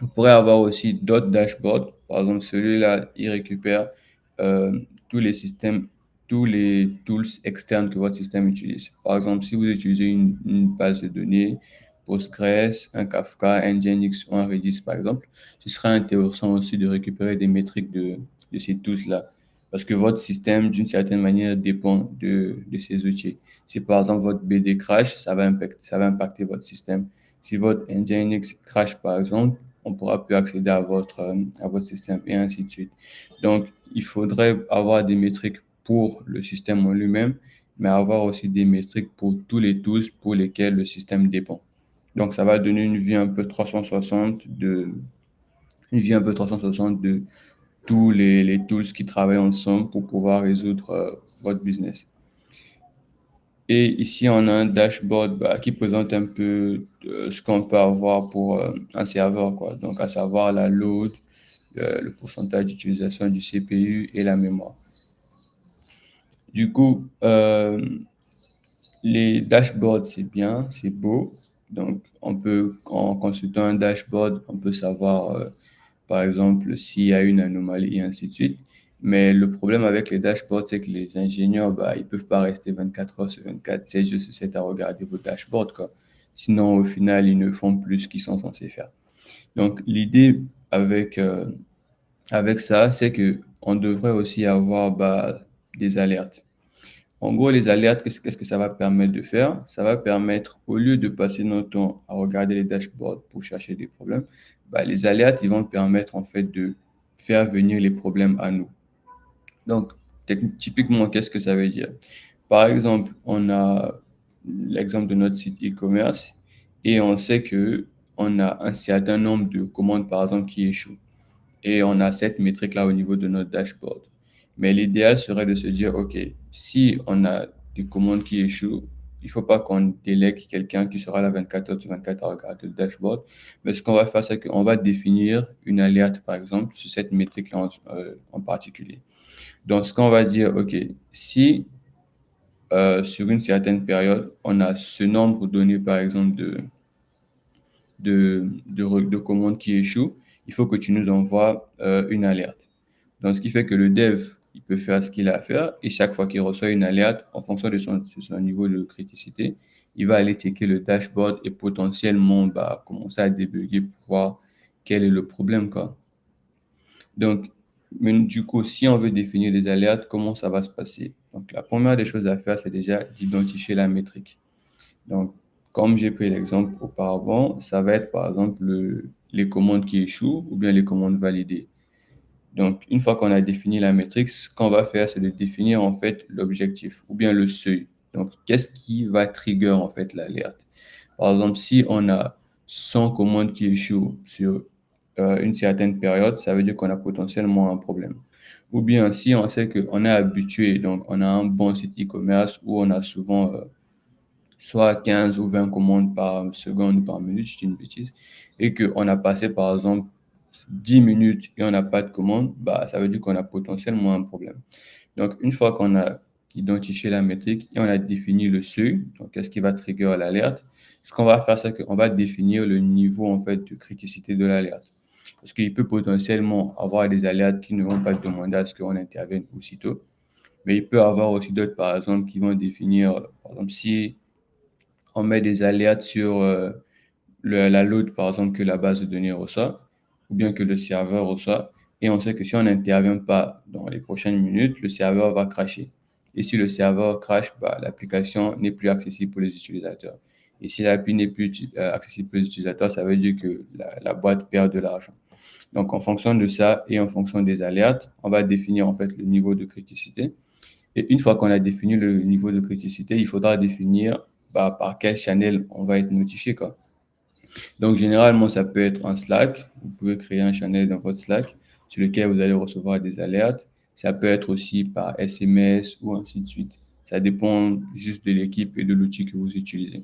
Vous pourrez avoir aussi d'autres dashboards. Par exemple, celui-là, il récupère tous les systèmes, tous les tools externes que votre système utilise. Par exemple, si vous utilisez une base de données, Postgres, un Kafka, un Nginx ou un Redis, par exemple, ce sera intéressant aussi de récupérer des métriques de ces tools-là. Parce que votre système, d'une certaine manière, dépend de ces outils. Si par exemple votre BD crash, ça va impacter votre système. Si votre Nginx crash, par exemple, on pourra plus accéder à votre système et ainsi de suite. Donc, il faudrait avoir des métriques pour le système en lui-même, mais avoir aussi des métriques pour tous les tools pour lesquels le système dépend. Donc, ça va donner une vue un peu 360 de tous les tools qui travaillent ensemble pour pouvoir résoudre votre business. Et ici, on a un dashboard qui présente un peu ce qu'on peut avoir pour un serveur, quoi. Donc, à savoir la load, le pourcentage d'utilisation du CPU et la mémoire. Du coup, les dashboards, c'est bien, c'est beau. Donc, en consultant un dashboard, on peut savoir, par exemple, s'il y a une anomalie et ainsi de suite. Mais le problème avec les dashboards, c'est que les ingénieurs, ils peuvent pas rester 24 heures sur 24, 7 jours sur 7 à regarder vos dashboards, quoi. Sinon, au final, ils ne font plus ce qu'ils sont censés faire. Donc, l'idée avec ça, c'est que on devrait aussi avoir des alertes. En gros, les alertes, qu'est-ce que ça va permettre de faire? Ça va permettre, au lieu de passer notre temps à regarder les dashboards pour chercher des problèmes, les alertes, ils vont permettre en fait de faire venir les problèmes à nous. Donc, typiquement, qu'est-ce que ça veut dire? Par exemple, on a l'exemple de notre site e-commerce et on sait que on a un certain nombre de commandes, par exemple, qui échouent. Et on a cette métrique-là au niveau de notre dashboard. Mais l'idéal serait de se dire, OK, si on a des commandes qui échouent, il ne faut pas qu'on délègue quelqu'un qui sera là 24 heures sur 24 à regarder le dashboard. Mais ce qu'on va faire, c'est qu'on va définir une alerte, par exemple, sur cette métrique-là en particulier. Donc, ce qu'on va dire, OK, si sur une certaine période, on a ce nombre donné, par exemple, de commandes qui échouent, il faut que tu nous envoies une alerte. Donc, ce qui fait que le dev, il peut faire ce qu'il a à faire et chaque fois qu'il reçoit une alerte, en fonction de son niveau de criticité, il va aller checker le dashboard et potentiellement commencer à débugger pour voir quel est le problème, quoi. Donc, mais du coup, si on veut définir des alertes, comment ça va se passer? Donc, la première des choses à faire, c'est déjà d'identifier la métrique. Donc, comme j'ai pris l'exemple auparavant, ça va être par exemple les commandes qui échouent ou bien les commandes validées. Donc, une fois qu'on a défini la métrique, ce qu'on va faire, c'est de définir en fait l'objectif ou bien le seuil. Donc, qu'est-ce qui va trigger en fait l'alerte? Par exemple, si on a 100 commandes qui échouent sur une certaine période, ça veut dire qu'on a potentiellement un problème. Ou bien, si on sait qu'on est habitué, donc on a un bon site e-commerce où on a souvent soit 15 ou 20 commandes par seconde ou par minute, je dis une bêtise, et qu'on a passé par exemple 10 minutes et on n'a pas de commande, ça veut dire qu'on a potentiellement un problème. Donc, une fois qu'on a identifié la métrique et on a défini le seuil, donc qu'est-ce qui va trigger l'alerte, ce qu'on va faire, c'est qu'on va définir le niveau en fait de criticité de l'alerte. Parce qu'il peut potentiellement avoir des alertes qui ne vont pas demander à ce qu'on intervienne aussitôt, mais il peut avoir aussi d'autres, par exemple, qui vont définir, par exemple, si on met des alertes sur la load, par exemple, que la base de données reçoit, ou bien que le serveur reçoit, et on sait que si on n'intervient pas dans les prochaines minutes, le serveur va crasher. Et si le serveur crash, l'application n'est plus accessible pour les utilisateurs. Et si l'appli n'est plus accessible pour les utilisateurs, ça veut dire que la boîte perd de l'argent. Donc, en fonction de ça et en fonction des alertes, on va définir en fait le niveau de criticité. Et une fois qu'on a défini le niveau de criticité, il faudra définir par quel channel on va être notifié, quoi. Donc, généralement, ça peut être en Slack. Vous pouvez créer un channel dans votre Slack sur lequel vous allez recevoir des alertes. Ça peut être aussi par SMS ou ainsi de suite. Ça dépend juste de l'équipe et de l'outil que vous utilisez.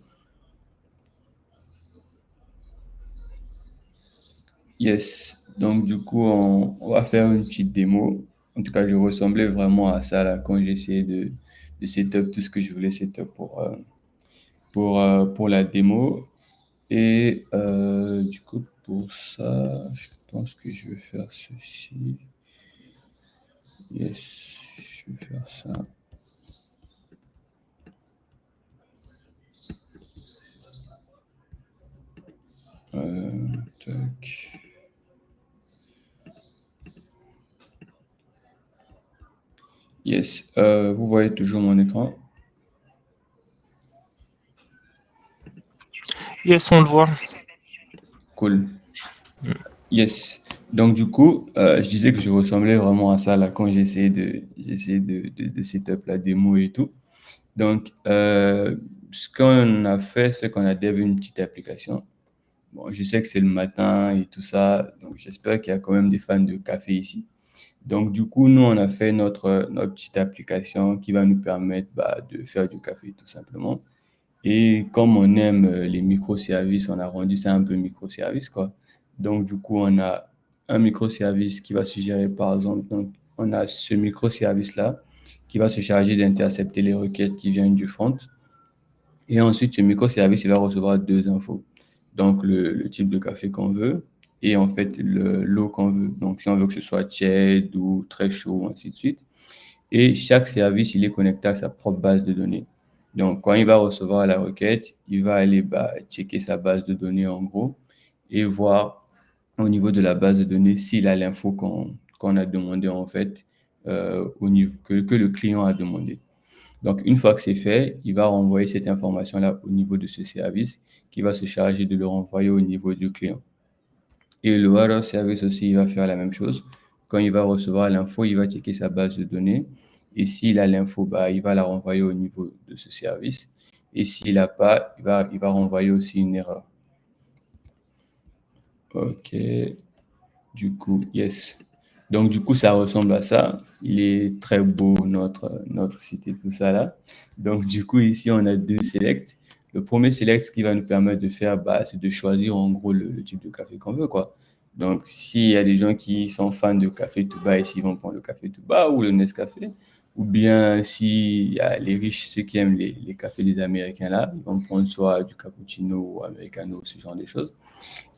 Yes. Donc, du coup, on va faire une petite démo. En tout cas, je ressemblais vraiment à ça là, quand j'ai essayé de setup tout ce que je voulais setup pour la démo. Et du coup, pour ça, je pense que je vais faire ceci. Yes, je vais faire ça. Tac. Yes, vous voyez toujours mon écran? Yes, on le voit. Cool. Yes. Donc, du coup, je disais que je ressemblais vraiment à ça là, quand j'essayais de setup la démo et tout. Donc, ce qu'on a fait, c'est qu'on a développé une petite application. Bon, je sais que c'est le matin et tout ça, donc j'espère qu'il y a quand même des fans de café ici. Donc, du coup, nous, on a fait notre petite application qui va nous permettre de faire du café, tout simplement. Et comme on aime les microservices, on a rendu ça un peu microservice, quoi. Donc, du coup, on a un microservice qui va se gérer, par exemple. Donc, on a ce microservice-là qui va se charger d'intercepter les requêtes qui viennent du front. Et ensuite, ce microservice, il va recevoir deux infos. Donc, le type de café qu'on veut et en fait, l'eau qu'on veut. Donc, si on veut que ce soit tiède ou très chaud, ainsi de suite. Et chaque service, il est connecté à sa propre base de données. Donc, quand il va recevoir la requête, il va aller checker sa base de données en gros et voir au niveau de la base de données s'il a l'info qu'on a demandé en fait, au niveau que le client a demandé. Donc, une fois que c'est fait, il va renvoyer cette information-là au niveau de ce service qui va se charger de le renvoyer au niveau du client. Et le other service aussi, il va faire la même chose. Quand il va recevoir l'info, il va checker sa base de données. Et s'il a l'info, il va la renvoyer au niveau de ce service. Et s'il n'a pas, il va renvoyer aussi une erreur. OK. Du coup, yes. Donc, du coup, ça ressemble à ça. Il est très beau, notre site et tout ça là. Donc, du coup, ici, on a deux selects. Le premier select, ce qui va nous permettre de faire, c'est de choisir en gros le type de café qu'on veut, quoi. Donc, s'il y a des gens qui sont fans de café Touba, ici, ils vont prendre le café Touba ou le Nescafé. Ou bien, s'il y a les riches, ceux qui aiment les cafés des Américains là, ils vont prendre soit du cappuccino ou americano, ce genre de choses.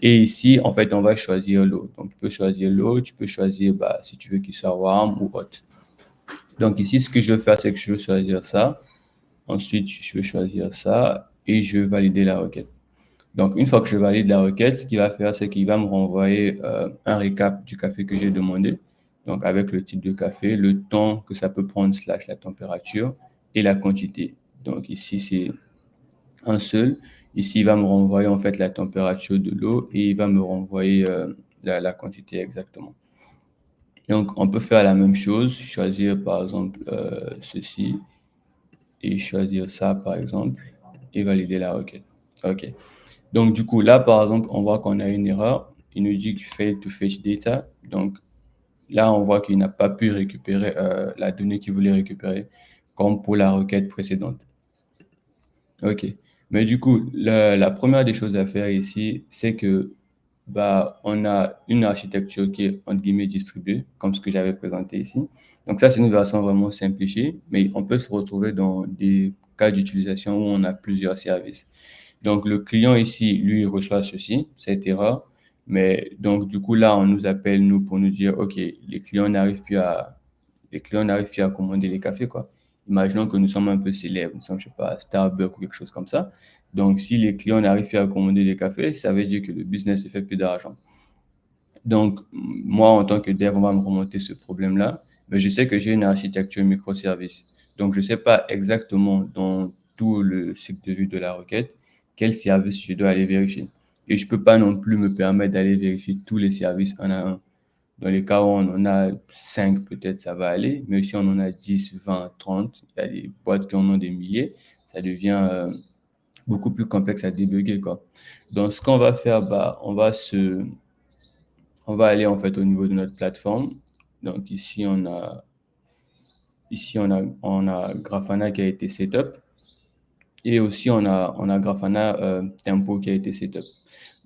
Et ici, en fait, on va choisir l'eau. Donc, tu peux choisir l'eau, tu peux choisir si tu veux qu'il soit warm ou hot. Donc, ici, ce que je veux faire, c'est que je veux choisir ça. Ensuite, je vais choisir ça et je vais valider la requête. Donc, une fois que je valide la requête, ce qu'il va faire, c'est qu'il va me renvoyer un récap du café que j'ai demandé. Donc, avec le type de café, le temps que ça peut prendre, / la température et la quantité. Donc, ici, c'est un seul. Ici, il va me renvoyer en fait la température de l'eau et il va me renvoyer la quantité exactement. Donc, on peut faire la même chose, choisir par exemple ceci et choisir ça par exemple et valider la requête. OK. Donc, du coup, là, par exemple, on voit qu'on a une erreur. Il nous dit qu'il fail to fetch data. Donc, là, on voit qu'il n'a pas pu récupérer la donnée qu'il voulait récupérer comme pour la requête précédente. OK. Mais du coup, la première des choses à faire ici, c'est que on a une architecture qui est entre guillemets distribuée, comme ce que j'avais présenté ici. Donc ça, c'est une version vraiment simplifiée, mais on peut se retrouver dans des cas d'utilisation où on a plusieurs services. Donc le client ici, lui, il reçoit ceci, cette erreur. Mais donc du coup, là, on nous appelle, nous, pour nous dire, OK, les clients n'arrivent plus à commander les cafés, quoi. Imaginons que nous sommes un peu célèbres, nous sommes, je sais pas, Starbucks ou quelque chose comme ça. Donc, si les clients n'arrivent plus à commander des cafés, ça veut dire que le business ne fait plus d'argent. Donc, moi, en tant que dev, on va me remonter ce problème-là. Mais je sais que j'ai une architecture microservice. Donc, je ne sais pas exactement dans tout le cycle de vie de la requête quel service je dois aller vérifier. Et je ne peux pas non plus me permettre d'aller vérifier tous les services un à un. Dans les cas où on en a 5, peut-être ça va aller. Mais si on en a 10, 20, 30, il y a des boîtes qui en ont des milliers, ça devient beaucoup plus complexe à débugger, quoi. Donc, ce qu'on va faire, on va aller en fait au niveau de notre plateforme. Donc, ici, on a Grafana qui a été setup. Et aussi, on a Grafana Tempo qui a été setup.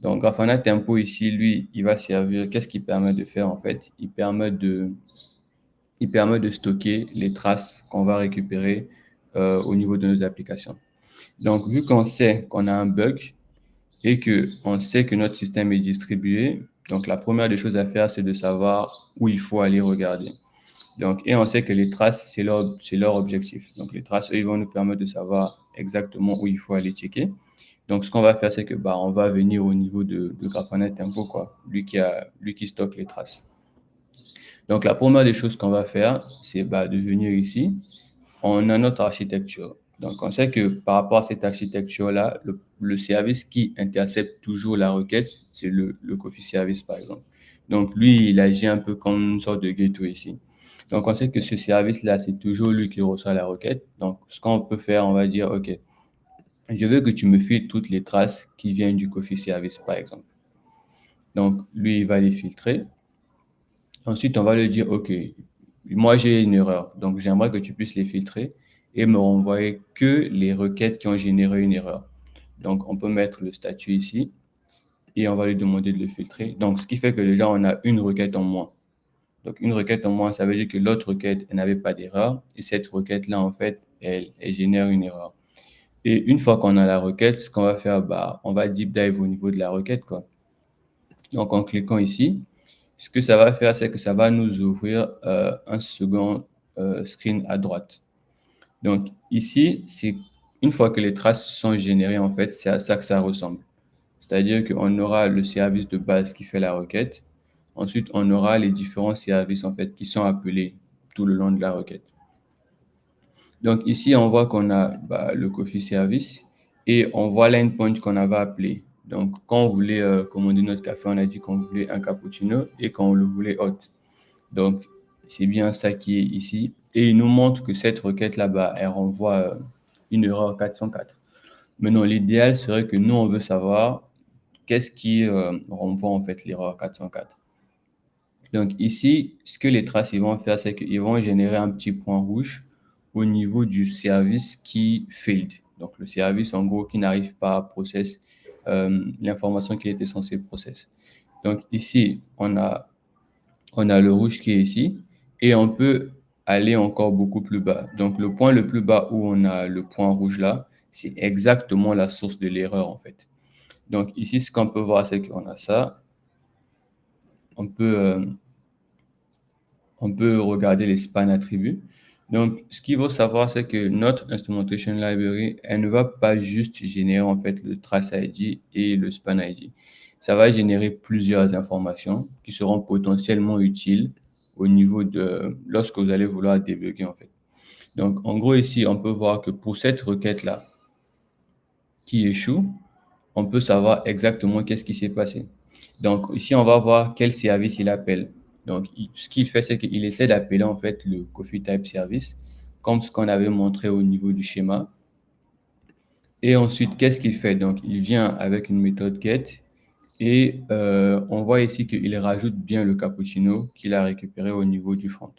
Donc, Grafana Tempo ici, lui, il va servir. Qu'est-ce qu'il permet de faire en fait? Il permet de stocker les traces qu'on va récupérer au niveau de nos applications. Donc, vu qu'on sait qu'on a un bug et qu'on sait que notre système est distribué, donc la première des choses à faire, c'est de savoir où il faut aller regarder. Donc, et on sait que les traces, c'est leur objectif. Donc, les traces, eux, ils vont nous permettre de savoir exactement où il faut aller checker. Donc, ce qu'on va faire, c'est que on va venir au niveau de Grafana Tempo, quoi, lui qui stocke les traces. Donc, la première des choses qu'on va faire, c'est de venir ici. On a notre architecture. Donc, on sait que par rapport à cette architecture-là, le service qui intercepte toujours la requête, c'est le Coffee Service, par exemple. Donc, lui, il agit un peu comme une sorte de gateway ici. Donc, on sait que ce service-là, c'est toujours lui qui reçoit la requête. Donc, ce qu'on peut faire, on va dire, OK, je veux que tu me files toutes les traces qui viennent du Coffee Service, par exemple. Donc, lui, il va les filtrer. Ensuite, on va lui dire, OK, moi, j'ai une erreur. Donc, j'aimerais que tu puisses les filtrer et me renvoyer que les requêtes qui ont généré une erreur. Donc, on peut mettre le statut ici et on va lui demander de le filtrer. Donc, ce qui fait que déjà, on a une requête en moins. Donc, une requête en moins, ça veut dire que l'autre requête, elle n'avait pas d'erreur. Et cette requête-là, en fait, elle génère une erreur. Et une fois qu'on a la requête, ce qu'on va faire, bah, on va deep dive au niveau de la requête, quoi. Donc, en cliquant ici, ce que ça va faire, c'est que ça va nous ouvrir un second screen à droite. Donc, ici, c'est une fois que les traces sont générées, en fait, c'est à ça que ça ressemble. C'est-à-dire qu'on aura le service de base qui fait la requête. Ensuite, on aura les différents services, en fait, qui sont appelés tout le long de la requête. Donc, ici, on voit qu'on a le Coffee Service et on voit l'endpoint qu'on avait appelé. Donc, quand on voulait commander notre café, on a dit qu'on voulait un cappuccino et qu'on le voulait hot. Donc, c'est bien ça qui est ici. Et il nous montre que cette requête là-bas, elle renvoie une erreur 404. Maintenant, l'idéal serait que nous, on veut savoir qu'est-ce qui renvoie en fait l'erreur 404. Donc ici, ce que les traces ils vont faire, c'est qu'ils vont générer un petit point rouge au niveau du service qui failed. Donc le service en gros qui n'arrive pas à process l'information qui était censée process. Donc ici, on a le rouge qui est ici et on peut aller encore beaucoup plus bas. Donc le point le plus bas où on a le point rouge là, c'est exactement la source de l'erreur en fait. Donc ici, ce qu'on peut voir, c'est qu'on a ça. On peut regarder les span attributs. Donc, ce qu'il faut savoir, c'est que notre instrumentation library, elle ne va pas juste générer en fait le trace ID et le span ID. Ça va générer plusieurs informations qui seront potentiellement utiles au niveau de lorsque vous allez vouloir débugger en fait. Donc, en gros, ici, on peut voir que pour cette requête-là qui échoue, on peut savoir exactement qu'est-ce qui s'est passé. Donc, ici, on va voir quel service il appelle. Donc, ce qu'il fait, c'est qu'il essaie d'appeler en fait le Coffee Type Service, comme ce qu'on avait montré au niveau du schéma. Et ensuite, qu'est-ce qu'il fait? Donc, il vient avec une méthode get et on voit ici qu'il rajoute bien le cappuccino qu'il a récupéré au niveau du front.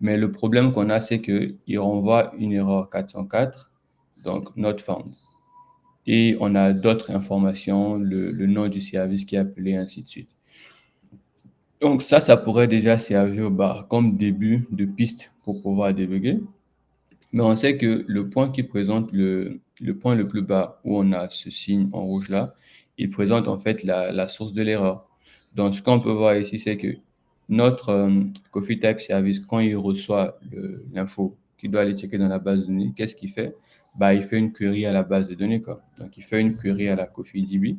Mais le problème qu'on a, c'est qu'il renvoie une erreur 404, donc not found. Et on a d'autres informations, le nom du service qui est appelé, ainsi de suite. Donc ça pourrait déjà servir comme début de piste pour pouvoir débugger. Mais on sait que le point qui présente le point le plus bas, où on a ce signe en rouge là, il présente en fait la source de l'erreur. Donc ce qu'on peut voir ici, c'est que notre Coffee Type Service, quand il reçoit l'info qu'il doit aller checker dans la base de données, qu'est-ce qu'il fait? Il fait une query à la base de données, quoi. Donc, il fait une query à la CoffeeDB.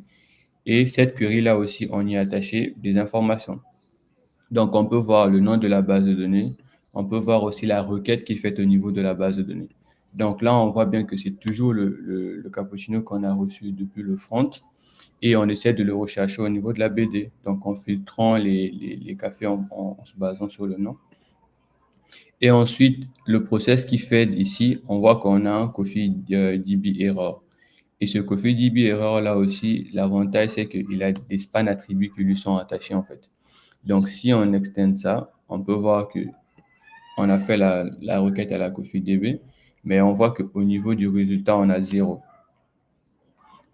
Et cette query-là aussi, on y a attaché des informations. Donc, on peut voir le nom de la base de données. On peut voir aussi la requête qui est faite au niveau de la base de données. Donc là, on voit bien que c'est toujours le cappuccino qu'on a reçu depuis le front. Et on essaie de le rechercher au niveau de la BD. Donc, en filtrant les cafés en se basant sur le nom. Et ensuite, le process qui fait ici, on voit qu'on a un CoffeeDB error. Et ce CoffeeDB error là aussi, l'avantage c'est qu'il a des span attributs qui lui sont attachés en fait. Donc si on extend ça, on peut voir que on a fait la requête à la CoffeeDB, mais on voit qu'au niveau du résultat, on a 0.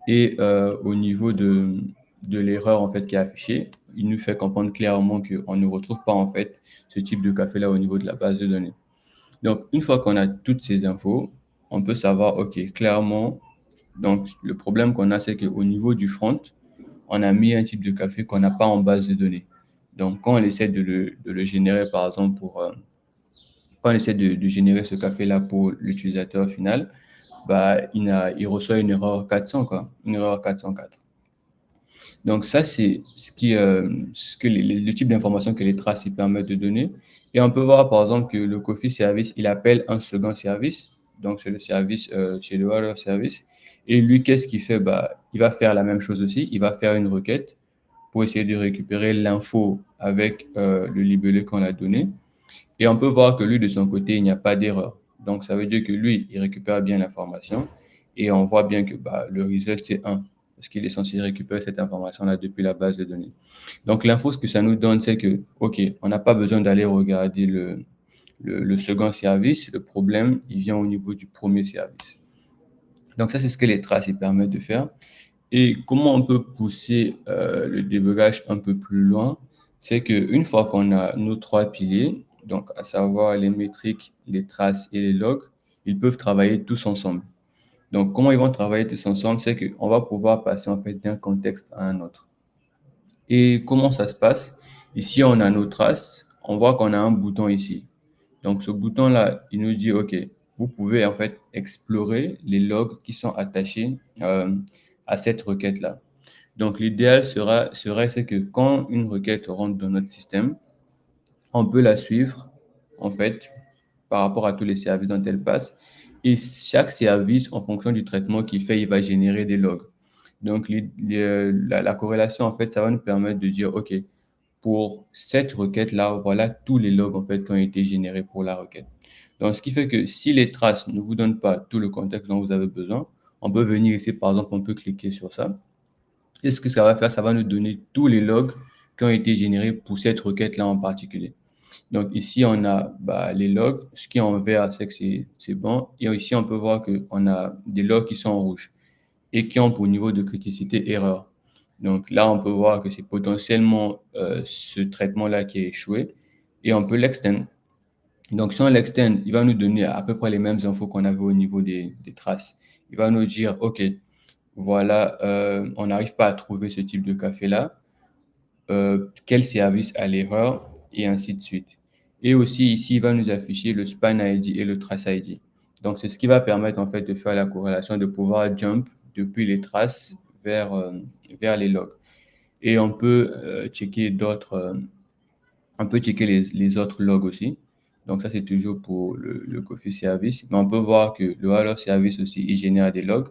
Et au niveau de l'erreur en fait qui est affichée, il nous fait comprendre clairement qu'on ne retrouve pas en fait ce type de café là au niveau de la base de données. Donc une fois qu'on a toutes ces infos, on peut savoir, ok, clairement, donc le problème qu'on a, c'est qu'au niveau du front, on a mis un type de café qu'on n'a pas en base de données. Donc quand on essaie de le générer, par exemple, quand on essaie de générer ce café-là pour l'utilisateur final, il reçoit une erreur 400, quoi, une erreur 404. Donc ça, c'est le type d'information que les traces ils permettent de donner. Et on peut voir par exemple que le Coffee Service, il appelle un second service. Donc c'est le service chez le Water Service. Et lui, qu'est-ce qu'il fait? Il va faire la même chose aussi. Il va faire une requête pour essayer de récupérer l'info avec le libellé qu'on a donné. Et on peut voir que lui, de son côté, il n'y a pas d'erreur. Donc ça veut dire que lui, il récupère bien l'information. Et on voit bien que le result, c'est 1, parce qu'il est censé récupérer cette information-là depuis la base de données. Donc, l'info, ce que ça nous donne, c'est que, OK, on n'a pas besoin d'aller regarder le second service. Le problème, il vient au niveau du premier service. Donc, ça, c'est ce que les traces ils permettent de faire. Et comment on peut pousser le débugage un peu plus loin, c'est qu'une fois qu'on a nos 3 piliers, donc à savoir les métriques, les traces et les logs, ils peuvent travailler tous ensemble. Donc, comment ils vont travailler tous ensemble, c'est qu'on va pouvoir passer en fait d'un contexte à un autre. Et comment ça se passe? Ici, on a nos traces. On voit qu'on a un bouton ici. Donc, ce bouton-là, il nous dit, OK, vous pouvez en fait explorer les logs qui sont attachés à cette requête-là. Donc, l'idéal serait c'est que quand une requête rentre dans notre système, on peut la suivre en fait par rapport à tous les services dont elle passe. Et chaque service, en fonction du traitement qu'il fait, il va générer des logs. Donc, la corrélation, en fait, ça va nous permettre de dire, OK, pour cette requête-là, voilà tous les logs, en fait, qui ont été générés pour la requête. Donc, ce qui fait que si les traces ne vous donnent pas tout le contexte dont vous avez besoin, on peut venir ici, par exemple, on peut cliquer sur ça. Et ce que ça va faire, ça va nous donner tous les logs qui ont été générés pour cette requête-là en particulier. Donc ici, on a les logs. Ce qui est en vert, c'est que c'est bon. Et ici, on peut voir qu'on a des logs qui sont en rouge et qui ont pour niveau de criticité erreur. Donc là, on peut voir que c'est potentiellement ce traitement-là qui a échoué et on peut l'extend. Donc si on l'extend, il va nous donner à peu près les mêmes infos qu'on avait au niveau des traces. Il va nous dire, OK, voilà, on n'arrive pas à trouver ce type de café-là. Quel service a l'erreur et ainsi de suite. Et aussi ici, il va nous afficher le span ID et le trace ID. Donc, c'est ce qui va permettre en fait de faire la corrélation, de pouvoir jump depuis les traces vers les logs. Et on peut checker les autres logs aussi. Donc, ça, c'est toujours pour le Coffee Service. Mais on peut voir que le Hello Service aussi, il génère des logs.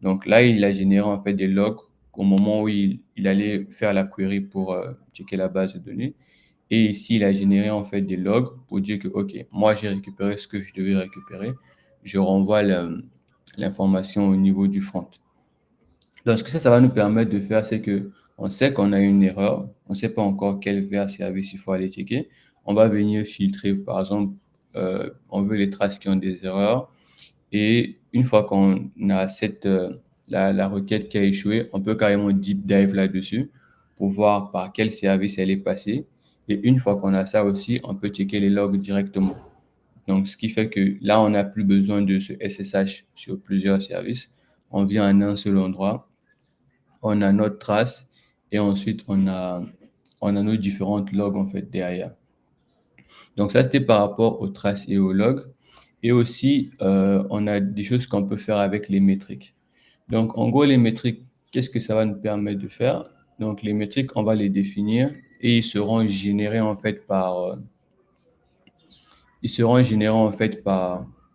Donc là, il a généré en fait des logs au moment où il allait faire la query pour checker la base de données. Et ici, il a généré en fait des logs pour dire que, OK, moi, j'ai récupéré ce que je devais récupérer. Je renvoie l'information au niveau du front. Donc, ce que ça va nous permettre de faire, c'est que on sait qu'on a une erreur. On ne sait pas encore quel vers service il faut aller checker. On va venir filtrer, par exemple, on veut les traces qui ont des erreurs. Et une fois qu'on a la requête qui a échoué, on peut carrément deep dive là-dessus pour voir par quel service elle est passée. Et une fois qu'on a ça aussi, on peut checker les logs directement. Donc, ce qui fait que là, on n'a plus besoin de ce SSH sur plusieurs services. On vient en un seul endroit, on a notre trace et ensuite on a nos différentes logs en fait derrière. Donc, ça, c'était par rapport aux traces et aux logs. Et aussi, on a des choses qu'on peut faire avec les métriques. Donc, en gros, les métriques, qu'est-ce que ça va nous permettre de faire? Donc, les métriques, on va les définir et ils seront générés en fait par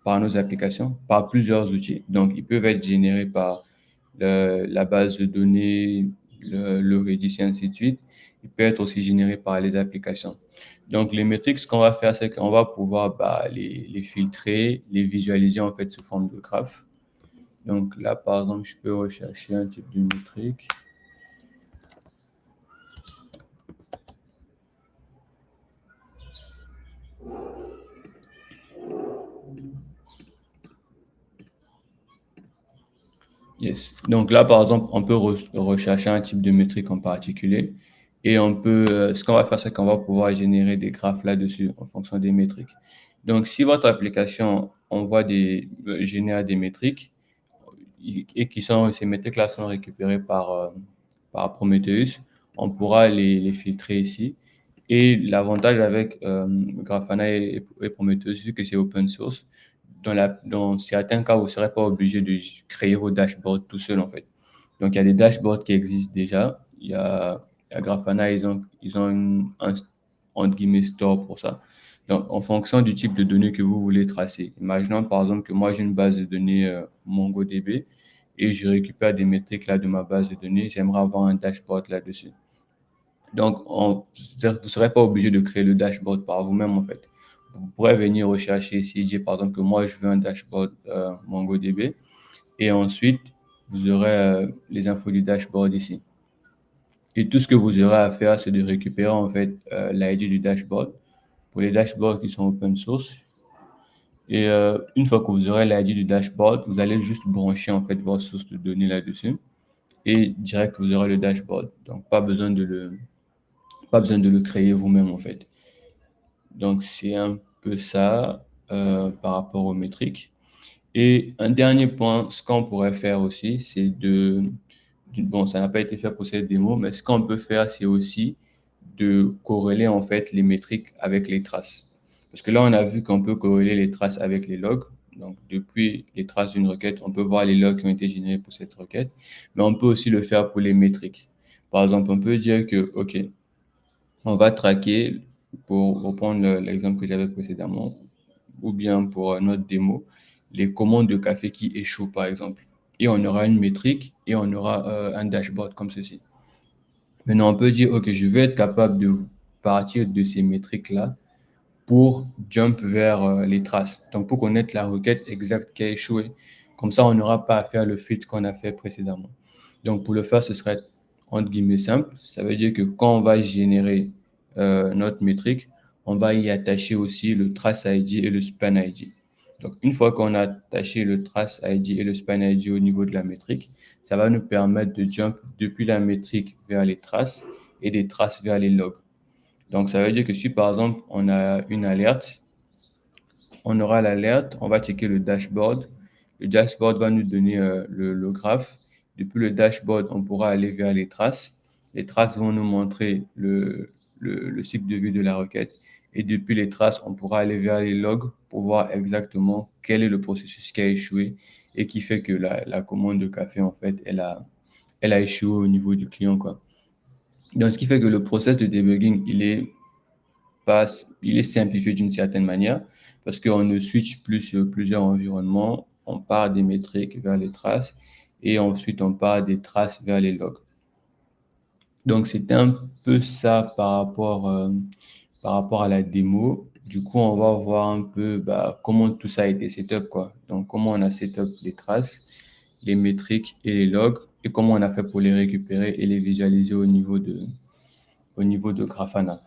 nos applications, par plusieurs outils. Donc, ils peuvent être générés par la base de données, le Redis et ainsi de suite. Ils peuvent être aussi générés par les applications. Donc, les métriques, ce qu'on va faire, c'est qu'on va pouvoir les filtrer, les visualiser en fait sous forme de graphe. Donc là, par exemple, je peux rechercher un type de métrique. Yes. Donc là, par exemple, on peut rechercher un type de métrique en particulier. Et on peut, ce qu'on va faire, c'est qu'on va pouvoir générer des graphes là-dessus en fonction des métriques. Donc, si votre application génère des métriques et ces métriques-là sont récupérées par Prometheus, on pourra les filtrer ici. Et l'avantage avec Grafana et Prometheus, vu que c'est open source, dans certains cas, vous ne serez pas obligé de créer vos dashboards tout seul, en fait. Donc, il y a des dashboards qui existent déjà. Il y a Grafana, ils ont un entre guillemets, store pour ça. Donc, en fonction du type de données que vous voulez tracer. Imaginons, par exemple, que moi, j'ai une base de données MongoDB et je récupère des métriques là de ma base de données. J'aimerais avoir un dashboard là-dessus. Donc, vous ne serez pas obligé de créer le dashboard par vous-même, en fait. Vous pourrez venir rechercher ici, dire par exemple que moi, je veux un dashboard MongoDB Et ensuite, vous aurez les infos du dashboard ici. Et tout ce que vous aurez à faire, c'est de récupérer en fait l'ID du dashboard pour les dashboards qui sont open source. Et une fois que vous aurez l'ID du dashboard, vous allez juste brancher en fait votre source de données là-dessus et direct vous aurez le dashboard. Donc pas besoin de le créer vous-même en fait. Donc c'est un peu ça par rapport aux métriques. Et un dernier point, ce qu'on pourrait faire aussi, c'est bon, ça n'a pas été fait pour cette démo, mais ce qu'on peut faire, c'est aussi de corréler en fait les métriques avec les traces. Parce que là, on a vu qu'on peut corréler les traces avec les logs. Donc, depuis les traces d'une requête, on peut voir les logs qui ont été générés pour cette requête, mais on peut aussi le faire pour les métriques. Par exemple, on peut dire que, OK, on va traquer, pour reprendre l'exemple que j'avais précédemment, ou bien pour notre démo, les commandes de café qui échouent, par exemple. Et on aura une métrique et on aura un dashboard comme ceci. Maintenant, on peut dire, OK, je vais être capable de partir de ces métriques-là pour jump vers les traces. Donc, pour connaître la requête exacte qui a échoué. Comme ça, on n'aura pas à faire le filtre qu'on a fait précédemment. Donc, pour le faire, ce serait entre guillemets simple. Ça veut dire que quand on va générer notre métrique, on va y attacher aussi le trace ID et le span ID. Donc, une fois qu'on a attaché le trace ID et le span ID au niveau de la métrique, ça va nous permettre de jump depuis la métrique vers les traces et des traces vers les logs. Donc, ça veut dire que si par exemple, on a une alerte, on aura l'alerte, on va checker le dashboard. Le dashboard va nous donner le graphe. Depuis le dashboard, on pourra aller vers les traces. Les traces vont nous montrer le cycle de vie de la requête. Et depuis les traces, on pourra aller vers les logs pour voir exactement quel est le processus qui a échoué et qui fait que la commande de café, en fait, elle a échoué au niveau du client, quoi. Donc, ce qui fait que le process de debugging, il est simplifié d'une certaine manière parce qu'on ne switch plus sur plusieurs environnements. On part des métriques vers les traces et ensuite on part des traces vers les logs. Donc, c'était un peu ça par rapport à la démo. Du coup, on va voir un peu comment tout ça a été setup, quoi. Donc, comment on a setup les traces, les métriques et les logs et comment on a fait pour les récupérer et les visualiser au niveau de Grafana.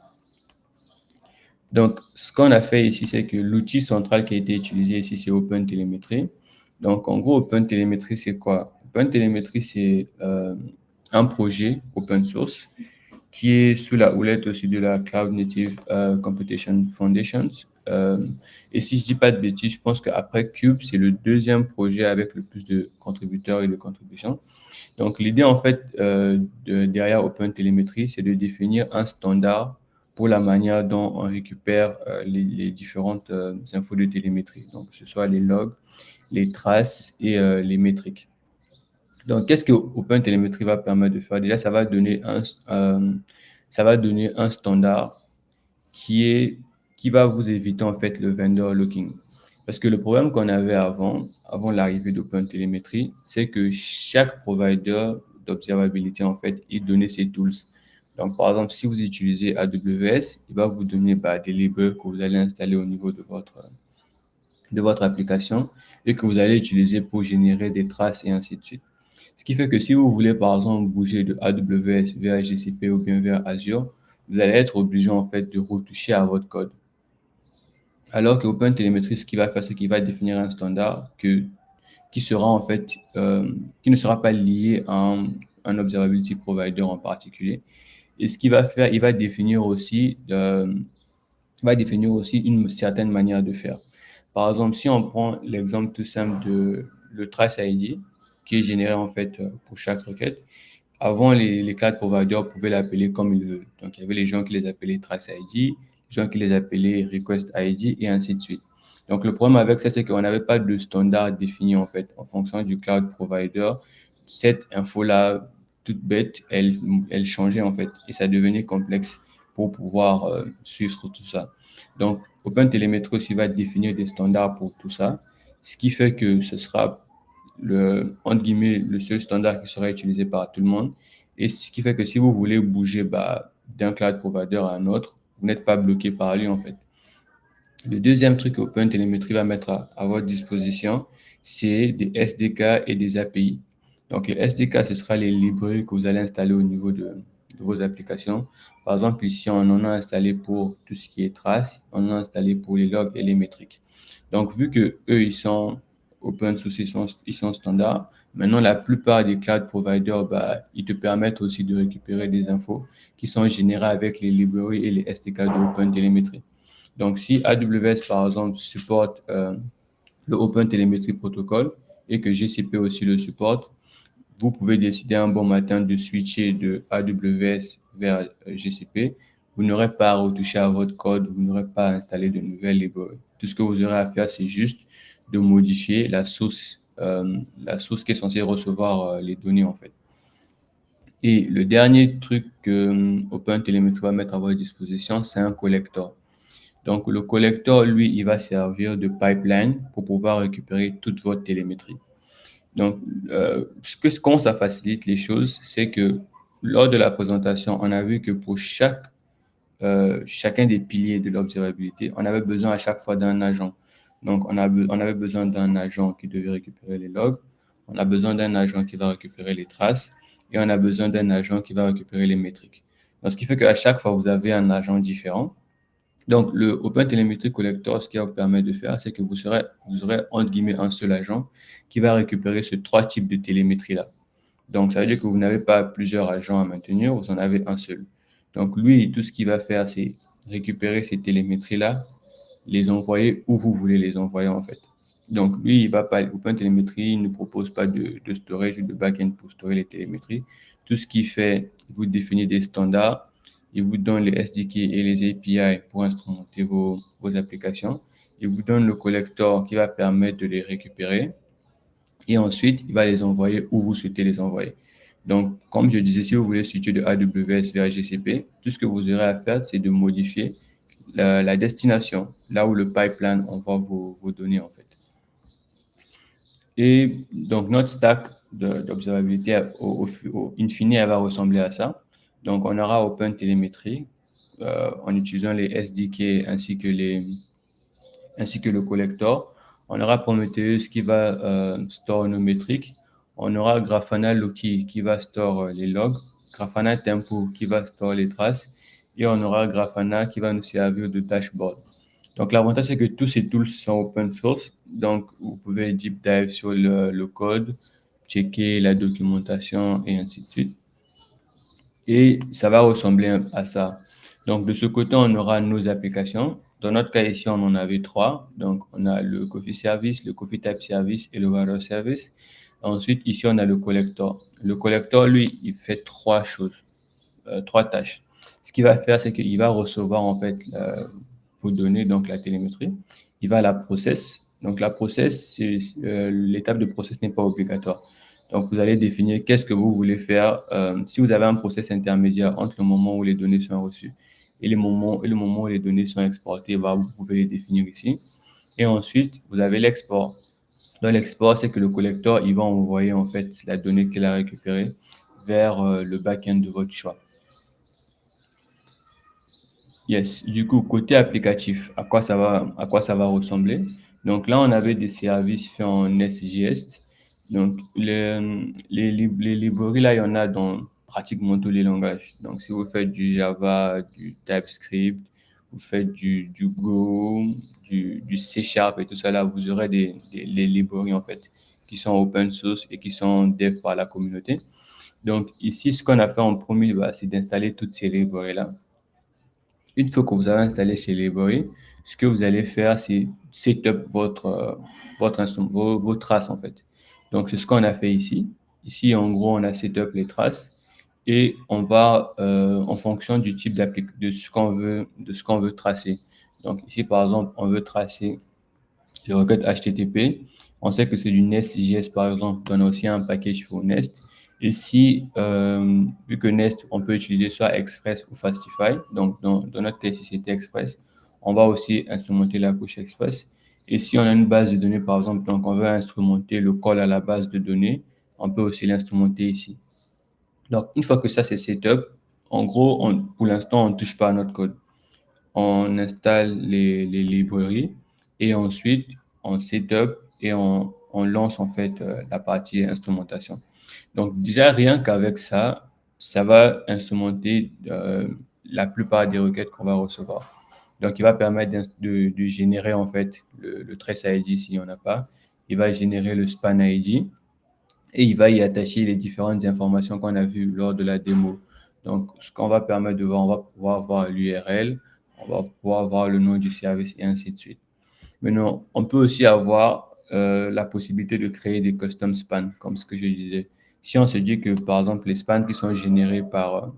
Donc, ce qu'on a fait ici, c'est que l'outil central qui a été utilisé ici, c'est OpenTelemetry. Donc, en gros, OpenTelemetry, c'est quoi? OpenTelemetry, c'est un projet open source qui est sous la houlette aussi de la Cloud Native Computation Foundations. Et si je dis pas de bêtises, je pense qu'après Cube, c'est le deuxième projet avec le plus de contributeurs et de contributions. Donc, l'idée, en fait, derrière OpenTelemetry, c'est de définir un standard pour la manière dont on récupère les différentes infos de télémétrie. Donc, que ce soit les logs, les traces et les métriques. Donc, qu'est-ce que OpenTelemetry va permettre de faire? Déjà, ça va donner un standard qui va vous éviter en fait le vendor locking. Parce que le problème qu'on avait avant l'arrivée d'OpenTelemetry, c'est que chaque provider d'observabilité, en fait, il donnait ses tools. Donc, par exemple, si vous utilisez AWS, il va vous donner des librairies que vous allez installer au niveau de votre application et que vous allez utiliser pour générer des traces et ainsi de suite. Ce qui fait que si vous voulez, par exemple, bouger de AWS vers GCP ou bien vers Azure, vous allez être obligé, en fait, de retoucher à votre code. Alors que OpenTelemetry, ce qu'il va faire, c'est qu'il va définir un standard qui sera, en fait, qui ne sera pas lié à un observability provider en particulier. Et ce qu'il va faire, il va définir aussi une certaine manière de faire. Par exemple, si on prend l'exemple tout simple de le trace ID, qui est généré en fait pour chaque requête, avant les cloud providers pouvaient l'appeler comme ils veulent. Donc, il y avait les gens qui les appelaient trace ID, les gens qui les appelaient request ID et ainsi de suite. Donc, le problème avec ça, c'est qu'on n'avait pas de standard défini en fait en fonction du cloud provider. Cette info-là, toute bête, elle changeait en fait et ça devenait complexe pour pouvoir suivre tout ça. Donc, OpenTelemetry aussi va définir des standards pour tout ça, ce qui fait que ce sera entre guillemets, le seul standard qui sera utilisé par tout le monde. Et ce qui fait que si vous voulez bouger d'un cloud provider à un autre, vous n'êtes pas bloqué par lui en fait. Le deuxième truc que OpenTelemetry va mettre à votre disposition, c'est des SDK et des API. Donc, les SDK, ce sera les librairies que vous allez installer au niveau de vos applications. Par exemple, ici, on en a installé pour tout ce qui est trace, on en a installé pour les logs et les métriques. Donc, vu que eux, ils sont open source, ils sont standards, maintenant, la plupart des cloud providers, ils te permettent aussi de récupérer des infos qui sont générées avec les librairies et les SDK de OpenTelemetry. Donc, si AWS, par exemple, supporte le OpenTelemetry Protocol et que GCP aussi le supporte, vous pouvez décider un bon matin de switcher de AWS vers GCP. Vous n'aurez pas à retoucher à votre code, vous n'aurez pas à installer de nouvelles librairies. Tout ce que vous aurez à faire, c'est juste de modifier la source qui est censée recevoir les données, en fait. Et le dernier truc que OpenTelemetry va mettre à votre disposition, c'est un collector. Donc, le collector, lui, il va servir de pipeline pour pouvoir récupérer toute votre télémétrie. Donc, comment ça facilite les choses, c'est que lors de la présentation, on a vu que pour chacun des piliers de l'observabilité, on avait besoin à chaque fois d'un agent. Donc, on avait besoin d'un agent qui devait récupérer les logs, on a besoin d'un agent qui va récupérer les traces, et on a besoin d'un agent qui va récupérer les métriques. Donc, ce qui fait qu'à chaque fois, vous avez un agent différent. Donc, le OpenTelemetry Collector, ce qu'il va vous permettre de faire, c'est que vous aurez, entre guillemets, un seul agent qui va récupérer ces trois types de télémétrie-là. Donc, ça veut dire que vous n'avez pas plusieurs agents à maintenir, vous en avez un seul. Donc, lui, tout ce qu'il va faire, c'est récupérer ces télémétries-là, les envoyer où vous voulez les envoyer, en fait. Donc, lui, il va pas, OpenTelemetry, il ne propose pas de storage ou de backend pour stocker les télémétries. Tout ce qu'il fait, il vous définit des standards, il vous donne les SDK et les API pour instrumenter vos applications. Il vous donne le collector qui va permettre de les récupérer. Et ensuite, il va les envoyer où vous souhaitez les envoyer. Donc, comme je disais, si vous voulez switcher de AWS vers GCP, tout ce que vous aurez à faire, c'est de modifier la destination, là où le pipeline envoie vos données, en fait. Et donc, notre stack d'observabilité, in fine, elle va ressembler à ça. Donc, on aura OpenTelemetry en utilisant les SDK ainsi que le collector. On aura Prometheus qui va store nos métriques. On aura Grafana Loki qui va store les logs. Grafana Tempo qui va store les traces. Et on aura Grafana qui va nous servir de dashboard. Donc, l'avantage, c'est que tous ces tools sont open source. Donc, vous pouvez deep dive sur le code, checker la documentation et ainsi de suite. Et ça va ressembler à ça. Donc, de ce côté, on aura nos applications. Dans notre cas ici, on en avait trois. Donc, on a le Coffee Service, le Coffee Type Service et le Water Service. Ensuite, ici, on a le collector. Le collector, lui, il fait trois choses, trois tâches. Ce qu'il va faire, c'est qu'il va recevoir en fait vos données, donc la télémétrie. Il va la process. Donc, la process, l'étape de process n'est pas obligatoire. Donc, vous allez définir qu'est-ce que vous voulez faire. Si vous avez un process intermédiaire entre le moment où les données sont reçues et le moment où les données sont exportées, vous pouvez les définir ici. Et ensuite, vous avez l'export. Dans l'export, c'est que le collector, il va envoyer en fait la donnée qu'il a récupérée vers le back-end de votre choix. Yes. Du coup, côté applicatif, à quoi ça va ressembler? Donc là, on avait des services faits en SJS. Donc, les librairies, là, il y en a dans pratiquement tous les langages. Donc, si vous faites du Java, du TypeScript, vous faites du Go, du C# et tout ça, là, vous aurez les librairies, en fait, qui sont open source et qui sont dev par la communauté. Donc, ici, ce qu'on a fait en premier, c'est d'installer toutes ces librairies-là. Une fois que vous avez installé ces librairies, ce que vous allez faire, c'est setup vos traces, en fait. Donc, c'est ce qu'on a fait ici. Ici, en gros, on a setup les traces et on va, en fonction du type de ce qu'on veut tracer. Donc, ici, par exemple, on veut tracer les requêtes HTTP. On sait que c'est du Nest.js, par exemple. On a aussi un package pour Nest. Et si, vu que Nest, on peut utiliser soit Express ou Fastify, donc dans notre cas, si c'était Express, on va aussi instrumenter la couche Express. Et si on a une base de données, par exemple, donc on veut instrumenter le call à la base de données, on peut aussi l'instrumenter ici. Donc, une fois que ça, c'est setup, en gros, pour l'instant, on ne touche pas à notre code. on installe les librairies et ensuite on setup et on lance en fait la partie instrumentation. Donc déjà rien qu'avec ça, ça va instrumenter la plupart des requêtes qu'on va recevoir. Donc il va permettre de générer en fait le trace ID s'il n'y en a pas. Il va générer le span ID et il va y attacher les différentes informations qu'on a vues lors de la démo. Donc, ce qu'on va permettre de voir, on va pouvoir voir l'URL, on va pouvoir voir le nom du service et ainsi de suite. Maintenant, on peut aussi avoir la possibilité de créer des custom spans, comme ce que je disais. Si on se dit que, par exemple, les spans qui sont générés par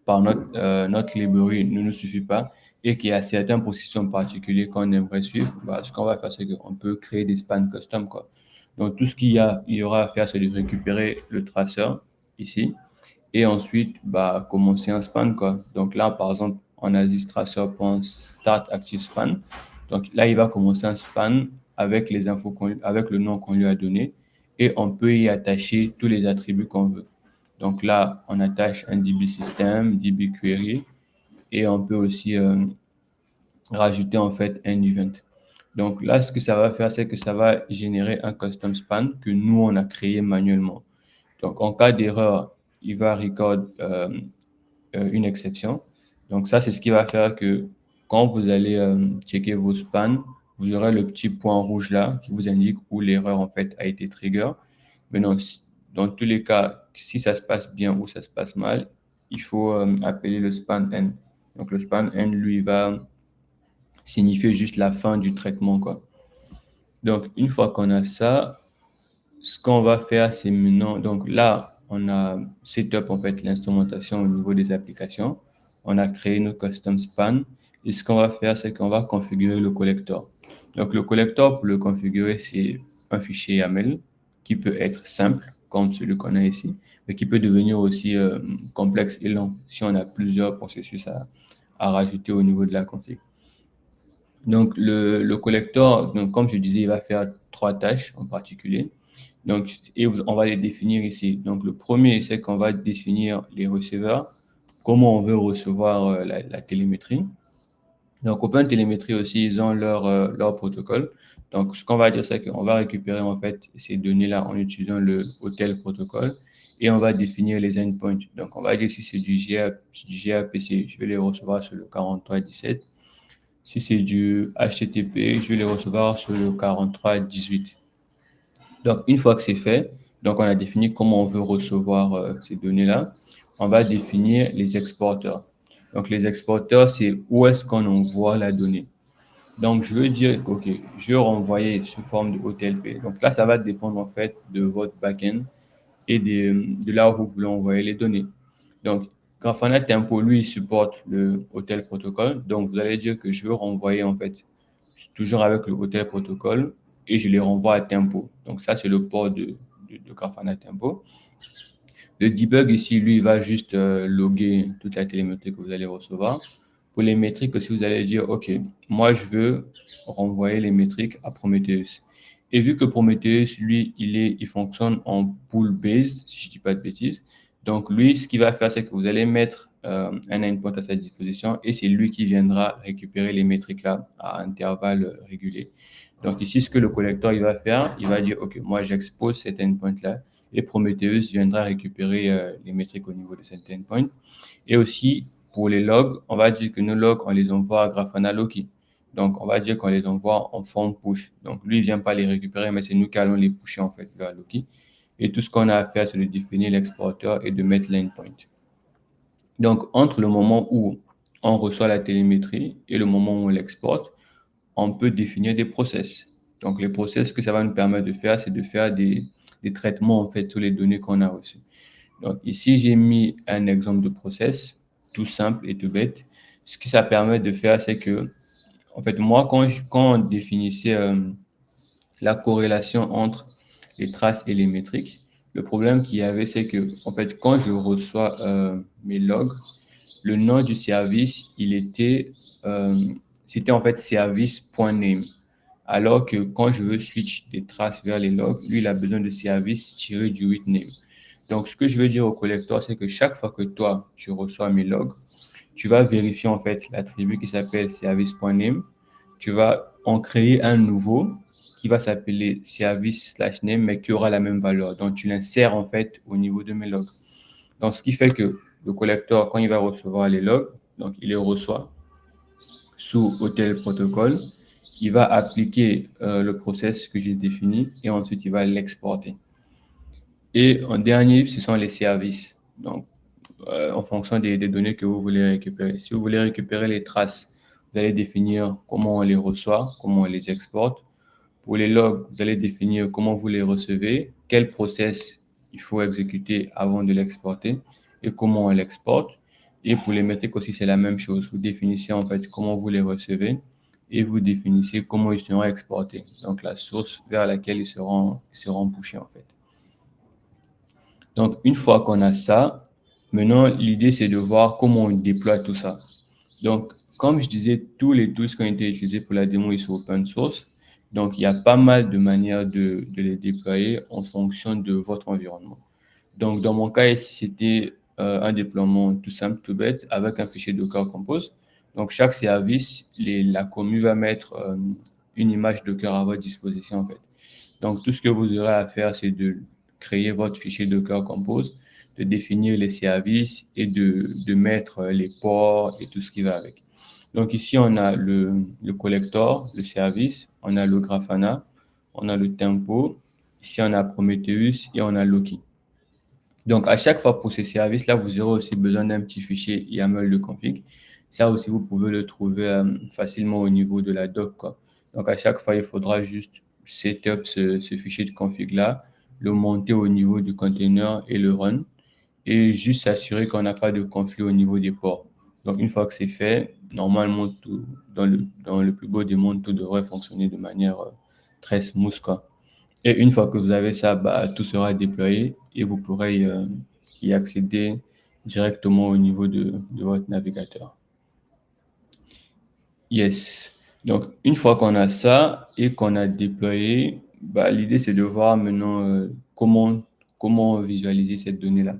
notre librairie ne nous suffit pas et qu'il y a certains processus en particulier qu'on aimerait suivre, bah, ce qu'on va faire, c'est qu'on peut créer des spans custom, quoi. Donc, tout ce il y aura à faire, c'est de récupérer le traceur ici et ensuite bah, commencer un span, quoi. Donc là, par exemple, on a this tracer.start active span. Donc là, il va commencer un span avec les infos avec le nom qu'on lui a donné et on peut y attacher tous les attributs qu'on veut. Donc là, on attache un DB system, DB query et on peut aussi rajouter en fait un event. Donc là, ce que ça va faire, c'est que ça va générer un custom span que nous, on a créé manuellement. Donc en cas d'erreur, il va record une exception. Donc ça, c'est ce qui va faire que quand vous allez checker vos spans, vous aurez le petit point rouge là qui vous indique où l'erreur en fait a été trigger. Maintenant, dans tous les cas, si ça se passe bien ou ça se passe mal, il faut appeler le span end. Donc le span end, lui, va signifier juste la fin du traitement, quoi. Donc une fois qu'on a ça, ce qu'on va faire, c'est maintenant, donc là, on a setup en fait l'instrumentation au niveau des applications. On a créé nos custom span. Et ce qu'on va faire, c'est qu'on va configurer le collector. Donc le collector, pour le configurer, c'est un fichier YAML qui peut être simple, comme celui qu'on a ici, mais qui peut devenir aussi complexe et long si on a plusieurs processus à rajouter au niveau de la config. Donc le collector, donc, comme je disais, il va faire 3 tâches en particulier. Donc, et on va les définir ici. Donc, le premier, c'est qu'on va définir les receveurs, comment on veut recevoir la télémétrie. Donc, OpenTelemetry aussi, ils ont leur protocole. Donc, ce qu'on va dire, c'est qu'on va récupérer en fait ces données-là en utilisant le hotel protocole et on va définir les endpoints. Donc, on va dire si c'est du gRPC, je vais les recevoir sur le 4317. Si c'est du HTTP, je vais les recevoir sur le 4318. Donc, une fois que c'est fait, donc on a défini comment on veut recevoir ces données-là. On va définir les exporteurs. Donc, les exporteurs, c'est où est-ce qu'on envoie la donnée. Donc, je veux dire que, OK, je vais renvoyer sous forme de OTLP. Donc là, ça va dépendre en fait de votre backend et de là où vous voulez envoyer les données. Donc, Grafana Tempo, lui, il supporte le Hotel Protocol. Donc, vous allez dire que je veux renvoyer en fait toujours avec le Hotel Protocol et je les renvoie à Tempo. Donc, ça, c'est le port de Grafana Tempo. Le debug ici, lui, il va juste loguer toute la télémétrie que vous allez recevoir. Pour les métriques aussi, vous allez dire, OK, moi, je veux renvoyer les métriques à Prometheus. Et vu que Prometheus, lui, il fonctionne en pool-based, si je ne dis pas de bêtises. Donc, lui, ce qu'il va faire, c'est que vous allez mettre un endpoint à sa disposition et c'est lui qui viendra récupérer les métriques là à intervalles réguliers. Donc, ici, ce que le collecteur il va faire, il va dire, OK, moi, j'expose cet endpoint là et Prometheus viendra récupérer les métriques au niveau de cet endpoint. Et aussi, pour les logs, on va dire que nos logs, on les envoie à Grafana Loki. Donc, on va dire qu'on les envoie en forme push. Donc, lui, il ne vient pas les récupérer, mais c'est nous qui allons les pusher en fait vers Loki. Et tout ce qu'on a à faire, c'est de définir l'exporteur et de mettre l'endpoint. Donc, entre le moment où on reçoit la télémétrie et le moment où on l'exporte, on peut définir des process. Donc, les process, ce que ça va nous permettre de faire, c'est de faire des traitements en fait sur les données qu'on a reçues. Donc, ici, j'ai mis un exemple de process tout simple et tout bête. Ce que ça permet de faire, c'est que, en fait, moi, quand on définissait la corrélation entre les traces et les métriques, le problème qu'il y avait, c'est que, en fait, quand je reçois mes logs, le nom du service, c'était en fait service.name. Alors que quand je veux switch des traces vers les logs, lui, il a besoin de service tiré du with name. Donc, ce que je veux dire au collector, c'est que chaque fois que toi, tu reçois mes logs, tu vas vérifier en fait l'attribut qui s'appelle service.name. Tu vas en créer un nouveau qui va s'appeler service/name, mais qui aura la même valeur. Donc, tu l'insères en fait au niveau de mes logs. Donc, ce qui fait que le collector, quand il va recevoir les logs, donc il les reçoit sous Hotel Protocol, il va appliquer le process que j'ai défini et ensuite il va l'exporter. Et en dernier, ce sont les services. Donc, en fonction des données que vous voulez récupérer. Si vous voulez récupérer les traces, vous allez définir comment on les reçoit, comment on les exporte. Pour les logs, vous allez définir comment vous les recevez, quel process il faut exécuter avant de l'exporter et comment on l'exporte. Et pour les métriques aussi, c'est la même chose. Vous définissez en fait comment vous les recevez et vous définissez comment ils seront exportés. Donc, la source vers laquelle ils seront pushés en fait. Donc, une fois qu'on a ça, maintenant, l'idée, c'est de voir comment on déploie tout ça. Donc, comme je disais, tous les tools qui ont été utilisés pour la démo, ils sont open source. Donc, il y a pas mal de manières de les déployer en fonction de votre environnement. Donc, dans mon cas ici, c'était un déploiement tout simple, tout bête, avec un fichier Docker Compose. Donc, chaque service, la commu va mettre une image Docker à votre disposition, en fait. Donc, tout ce que vous aurez à faire, c'est de créer votre fichier Docker Compose, de définir les services et de mettre les ports et tout ce qui va avec. Donc, ici, on a le collector, le service, on a le Grafana, on a le tempo, ici, on a Prometheus et on a Loki. Donc, à chaque fois pour ces services-là, vous aurez aussi besoin d'un petit fichier YAML de config. Ça aussi, vous pouvez le trouver facilement au niveau de la doc, quoi. Donc, à chaque fois, il faudra juste setup ce fichier de config-là, le monter au niveau du container et le run, et juste s'assurer qu'on n'a pas de conflit au niveau des ports. Donc, une fois que c'est fait, normalement, tout, dans le plus beau des mondes, tout devrait fonctionner de manière très smooth, quoi. Et une fois que vous avez ça, tout sera déployé et vous pourrez y accéder directement au niveau de votre navigateur. Yes. Donc, une fois qu'on a ça et qu'on a déployé, l'idée, c'est de voir maintenant comment visualiser cette donnée-là.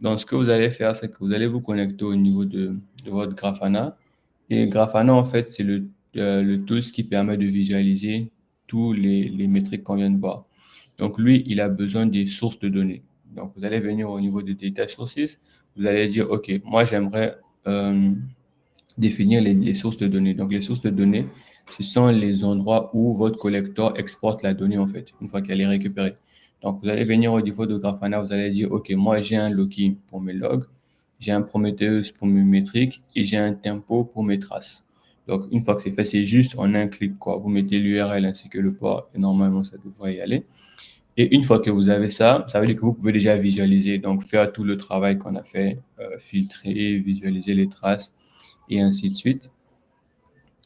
Donc, ce que vous allez faire, c'est que vous allez vous connecter au niveau de votre Grafana. Et Grafana, en fait, c'est le tool qui permet de visualiser tous les métriques qu'on vient de voir. Donc, lui, il a besoin des sources de données. Donc, vous allez venir au niveau de Data Sources. Vous allez dire, OK, moi, j'aimerais définir les sources de données. Donc, les sources de données, ce sont les endroits où votre collector exporte la donnée, en fait, une fois qu'elle est récupérée. Donc, vous allez venir au niveau de Grafana, vous allez dire, OK, moi, j'ai un Loki pour mes logs, j'ai un Prometheus pour mes métriques et j'ai un Tempo pour mes traces. Donc, une fois que c'est fait, c'est juste en un clic, quoi. Vous mettez l'URL ainsi que le port et normalement, ça devrait y aller. Et une fois que vous avez ça, ça veut dire que vous pouvez déjà visualiser, donc faire tout le travail qu'on a fait, filtrer, visualiser les traces et ainsi de suite.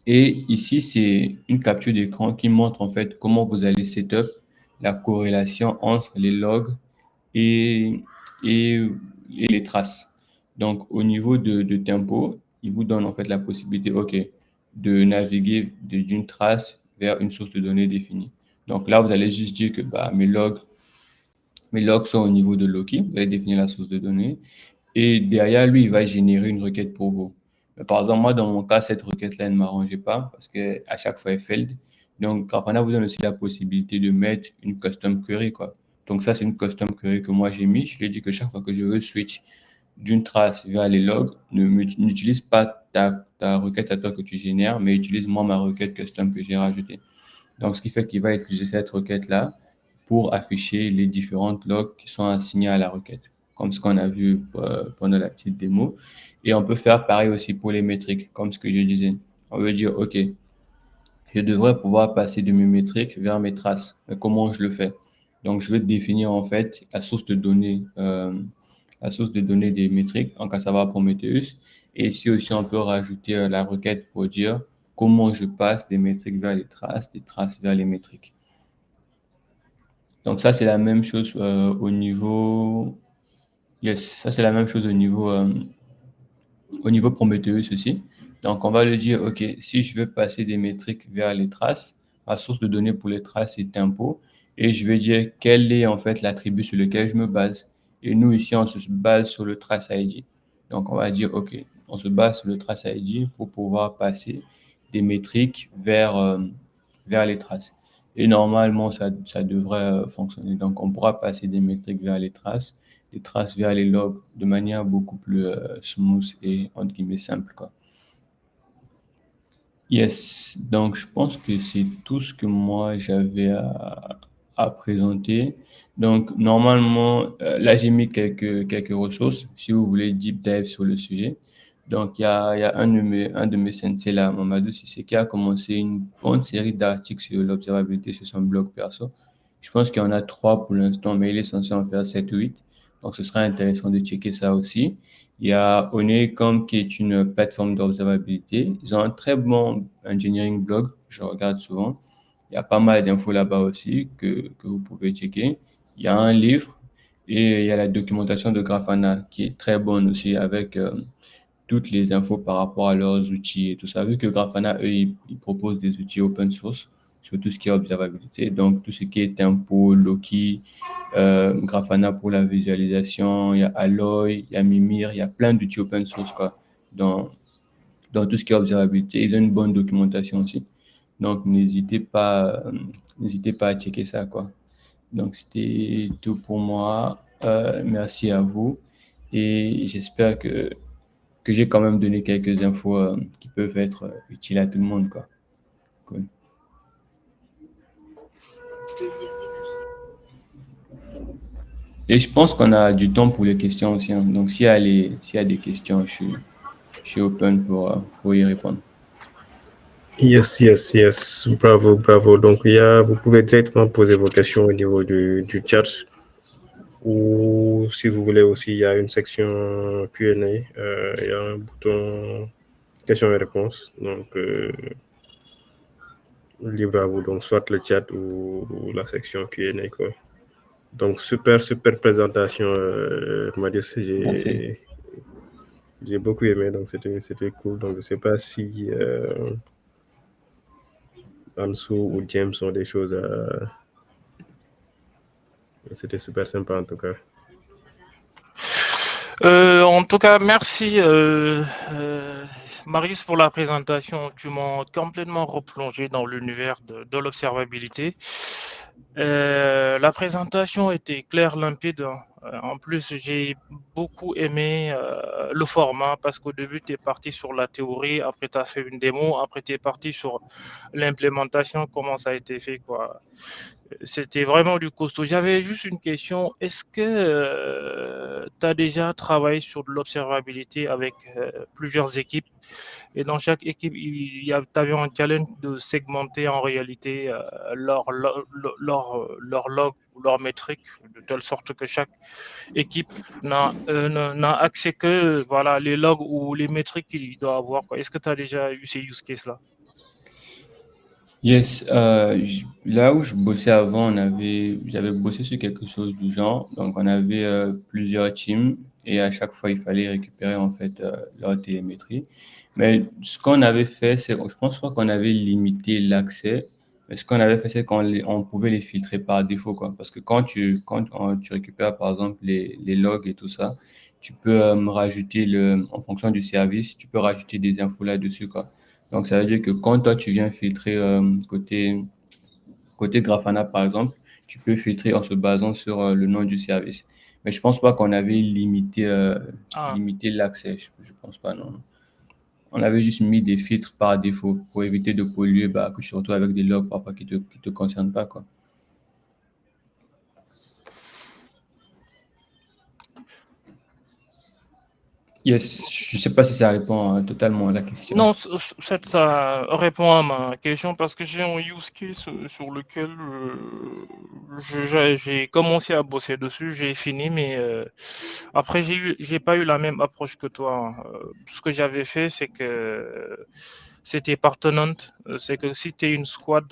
Et ici, c'est une capture d'écran qui montre en fait comment vous allez setup la corrélation entre les logs et les traces. Donc, au niveau de tempo, il vous donne en fait la possibilité, OK, de naviguer d'une trace vers une source de données définie. Donc là, vous allez juste dire que mes logs sont au niveau de Loki. Vous allez définir la source de données. Et derrière, lui, il va générer une requête pour vous. Mais par exemple, moi, dans mon cas, cette requête-là ne m'arrangeait pas parce qu'à chaque fois, elle failed. Donc, Grafana vous donne aussi la possibilité de mettre une custom query, quoi. Donc, ça, c'est une custom query que moi, j'ai mis. Je lui ai dit que chaque fois que je veux switch d'une trace vers les logs, n'utilise pas ta requête à toi que tu génères, mais utilise moi ma requête custom que j'ai rajoutée. Donc, ce qui fait qu'il va utiliser cette requête-là pour afficher les différentes logs qui sont assignés à la requête, comme ce qu'on a vu pendant la petite démo. Et on peut faire pareil aussi pour les métriques, comme ce que je disais. On veut dire, OK, je devrais pouvoir passer de mes métriques vers mes traces. Mais comment je le fais? Donc, je vais définir en fait la source de données des métriques, en cas ça va Prometheus. Et ici aussi, on peut rajouter la requête pour dire comment je passe des métriques vers les traces, des traces vers les métriques. Donc ça, c'est la même chose au niveau... Yes, ça, c'est la même chose au niveau Prometheus aussi. Donc, on va lui dire, OK, si je veux passer des métriques vers les traces, ma source de données pour les traces, c'est tempo. Et je vais dire quel est en fait l'attribut sur lequel je me base. Et nous, ici, on se base sur le Trace ID. Donc, on va dire, OK, on se base sur le Trace ID pour pouvoir passer des métriques vers les traces. Et normalement, ça devrait fonctionner. Donc, on pourra passer des métriques vers les traces, des traces vers les logs de manière beaucoup plus smooth et, entre guillemets, simple, quoi. Yes, donc je pense que c'est tout ce que moi j'avais à présenter. Donc normalement, là j'ai mis quelques ressources si vous voulez deep dive sur le sujet. Donc il y a un de mes sensei là, Mamadou Sissé, qui a commencé une bonne série d'articles sur l'observabilité sur son blog perso. Je pense qu'il y en a 3 pour l'instant, mais il est censé en faire 7 ou 8. Donc ce sera intéressant de checker ça aussi. Il y a Honeycomb qui est une plateforme d'observabilité. Ils ont un très bon engineering blog, je regarde souvent. Il y a pas mal d'infos là-bas aussi que vous pouvez checker. Il y a un livre et il y a la documentation de Grafana qui est très bonne aussi avec toutes les infos par rapport à leurs outils et tout ça. Vu que Grafana, eux, ils proposent des outils open source sur tout ce qui est observabilité. Donc, tout ce qui est Tempo, Loki, Grafana pour la visualisation, il y a Alloy, il y a Mimir, il y a plein d'outils open source quoi, dans tout ce qui est observabilité. Ils ont une bonne documentation aussi. Donc, n'hésitez pas à checker ça, quoi. Donc, c'était tout pour moi. Merci à vous. Et j'espère que j'ai quand même donné quelques infos qui peuvent être utiles à tout le monde, quoi. Cool. Et je pense qu'on a du temps pour les questions aussi, hein. Donc, s'il y a des questions, je suis open pour y répondre. Yes. Bravo. Donc, vous pouvez directement poser vos questions au niveau du chat. Ou si vous voulez aussi, il y a une section Q&A. Il y a un bouton questions et réponses. Donc, libre à vous. Donc, soit le chat ou la section Q&A, quoi. Donc, super présentation, Marius. J'ai beaucoup aimé, donc c'était cool. Donc, je ne sais pas si Ansou ou James ont des choses à... C'était super sympa, en tout cas. En tout cas, merci Marius pour la présentation. Tu m'as complètement replongé dans l'univers de l'observabilité. La présentation était claire, limpide. En plus, j'ai beaucoup aimé le format parce qu'au début, tu es parti sur la théorie, après tu as fait une démo, après tu es parti sur l'implémentation, comment ça a été fait, quoi. C'était vraiment du costaud. J'avais juste une question. Est-ce que tu as déjà travaillé sur de l'observabilité avec plusieurs équipes et dans chaque équipe, tu avais un challenge de segmenter en réalité leur log ou leur métrique de telle sorte que chaque équipe n'a accès que voilà, les logs ou les métriques qu'il doit avoir, quoi. Est-ce que tu as déjà eu ces use cases-là? Yes, là où je bossais avant, j'avais bossé sur quelque chose du genre. Donc, on avait plusieurs teams et à chaque fois, il fallait récupérer en fait leur télémétrie. Mais ce qu'on avait fait, je pense pas qu'on avait limité l'accès. Mais ce qu'on avait fait, c'est on pouvait les filtrer par défaut, quoi. Parce que tu récupères par exemple les logs et tout ça, tu peux rajouter en fonction du service, tu peux rajouter des infos là-dessus, quoi. Donc, ça veut dire que quand toi, tu viens filtrer côté Grafana, par exemple, tu peux filtrer en se basant sur le nom du service. Mais je pense pas qu'on avait limité l'accès. Je pense pas, non. On avait juste mis des filtres par défaut pour éviter de polluer, que tu te retrouves avec des logs parfois qui te concernent pas, quoi. Yes, je sais pas si ça répond totalement à la question. Non, ça répond à ma question parce que j'ai un use case sur lequel j'ai commencé à bosser dessus, j'ai fini, mais après j'ai pas eu la même approche que toi. Ce que j'avais fait, c'est que c'était partenant. C'est que si tu es une squad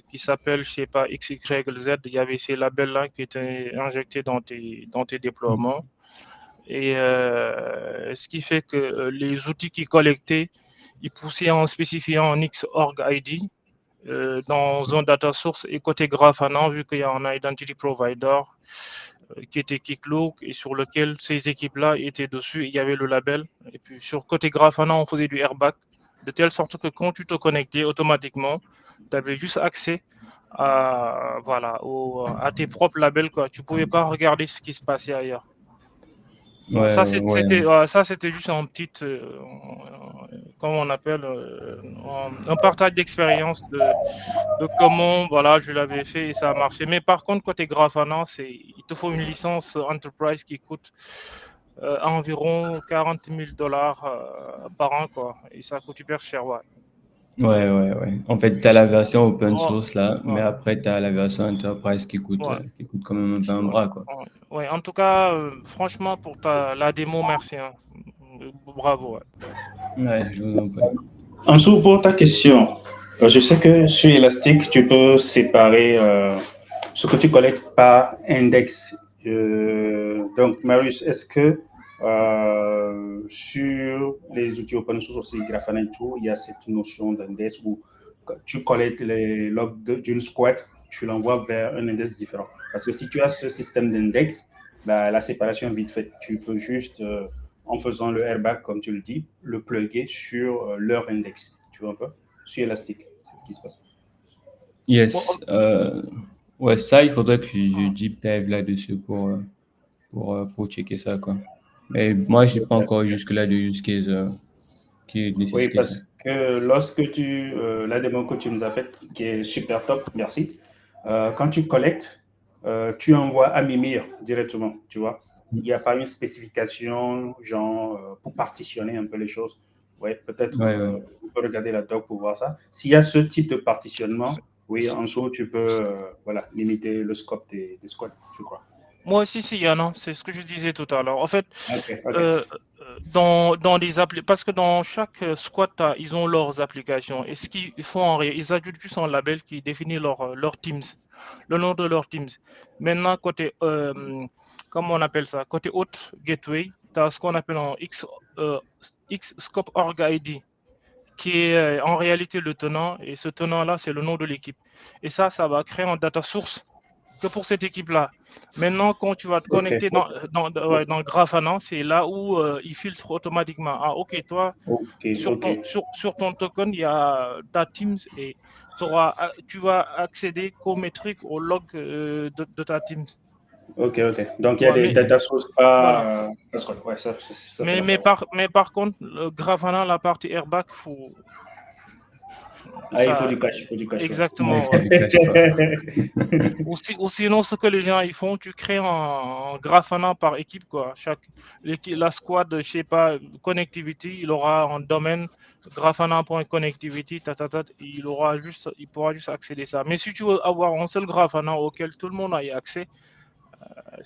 qui s'appelle, je sais pas, XYZ, il y avait ces labels-là qui étaient injectés dans tes déploiements. Et ce qui fait que les outils qui collectaient, ils poussaient en spécifiant un Xorg ID dans un data source et côté Grafana, vu qu'il y a un identity provider, qui était Keycloak et sur lequel ces équipes-là étaient dessus. Il y avait le label. Et puis sur côté Grafana, on faisait du airbag, de telle sorte que quand tu te connectais automatiquement, tu avais juste accès à tes propres labels, quoi. Tu pouvais pas regarder ce qui se passait ailleurs. Bon, ça, Ouais, ouais. c'était juste un petit, comment on appelle, un partage d'expérience de comment, voilà, je l'avais fait et ça a marché. Mais par contre, côté Grafana, il te faut une licence Enterprise qui coûte environ $40,000 par an, quoi. Et ça coûte hyper cher, ouais. Ouais. En fait, tu as la version open Oh, source là, mais ouais, après, tu as la version enterprise ouais, qui coûte quand même un peu un ouais, bras, quoi. ouais. Ouais, en tout cas, franchement, pour la démo, merci, hein. Bravo, ouais. Ouais, je vous en prie. Ansou, pour ta question, je sais que sur Elastic, tu peux séparer ce que tu collectes par index. Donc, Marius, est-ce que sur les outils open source aussi, Grafana et tout, il y a cette notion d'index où quand tu collectes les logs d'une squad, tu l'envoies vers un index différent. Parce que si tu as ce système d'index, bah, la séparation est vite faite. Tu peux juste, en faisant le airbag, comme tu le dis, le plugger sur leur index. Tu vois un peu? Sur Elastic, c'est ce qui se passe. Bon, Yes. Ouais, ça, il faudrait que je deep dive là-dessus pour checker ça, quoi. Mais moi, je n'ai pas encore jusque-là de use case qui Oui, nécessitait ça. parce que lorsque la démo que tu nous as faite, qui est super top, merci, quand tu collectes, tu envoies à Mimir directement, tu vois. Il n'y a pas une spécification, genre, pour partitionner un peu les choses. Ouais, peut-être, Ouais. on peut regarder la doc pour voir ça. S'il y a ce type de partitionnement, oui, c'est- en dessous, tu peux, voilà, limiter le scope des squads, je crois. moi aussi, si, Yann, hein, c'est ce que je disais tout à l'heure. En fait, Ok. euh, dans des applis, parce que dans chaque squad, ils ont leurs applications. Et ce qu'ils font ils ajoutent juste un label qui définit leur teams, le nom de leurs teams. Maintenant, côté, comment on appelle ça? Côté hôte gateway, tu as ce qu'on appelle un X scope org ID, qui est en réalité le tenant. Et ce tenant-là, c'est le nom de l'équipe. Et ça va créer un data source que pour cette équipe-là. Maintenant, quand tu vas te Ok. connecter dans Grafana, c'est là où il filtre automatiquement. Ah, ok, toi, Ok. sur ton token, il y a ta Teams et tu vas accéder qu'aux métriques, au log de ta Teams. Ok. Donc, il y a Ouais, des mais data sources voilà. pas. Ouais, ça fait l'affaire. Mais par contre, le Grafana, la partie airbag, Ah, il faut ça, du cash, ouais. Ouais, il exactement, faut ouais. du cash, quoi. Ou sinon, ce que les gens ils font, tu crées un Grafana par équipe, quoi. La squad, je sais pas, connectivity, il aura un domaine grafana.connectivity, il pourra juste accéder à ça. Mais si tu veux avoir un seul Grafana auquel tout le monde ait accès, il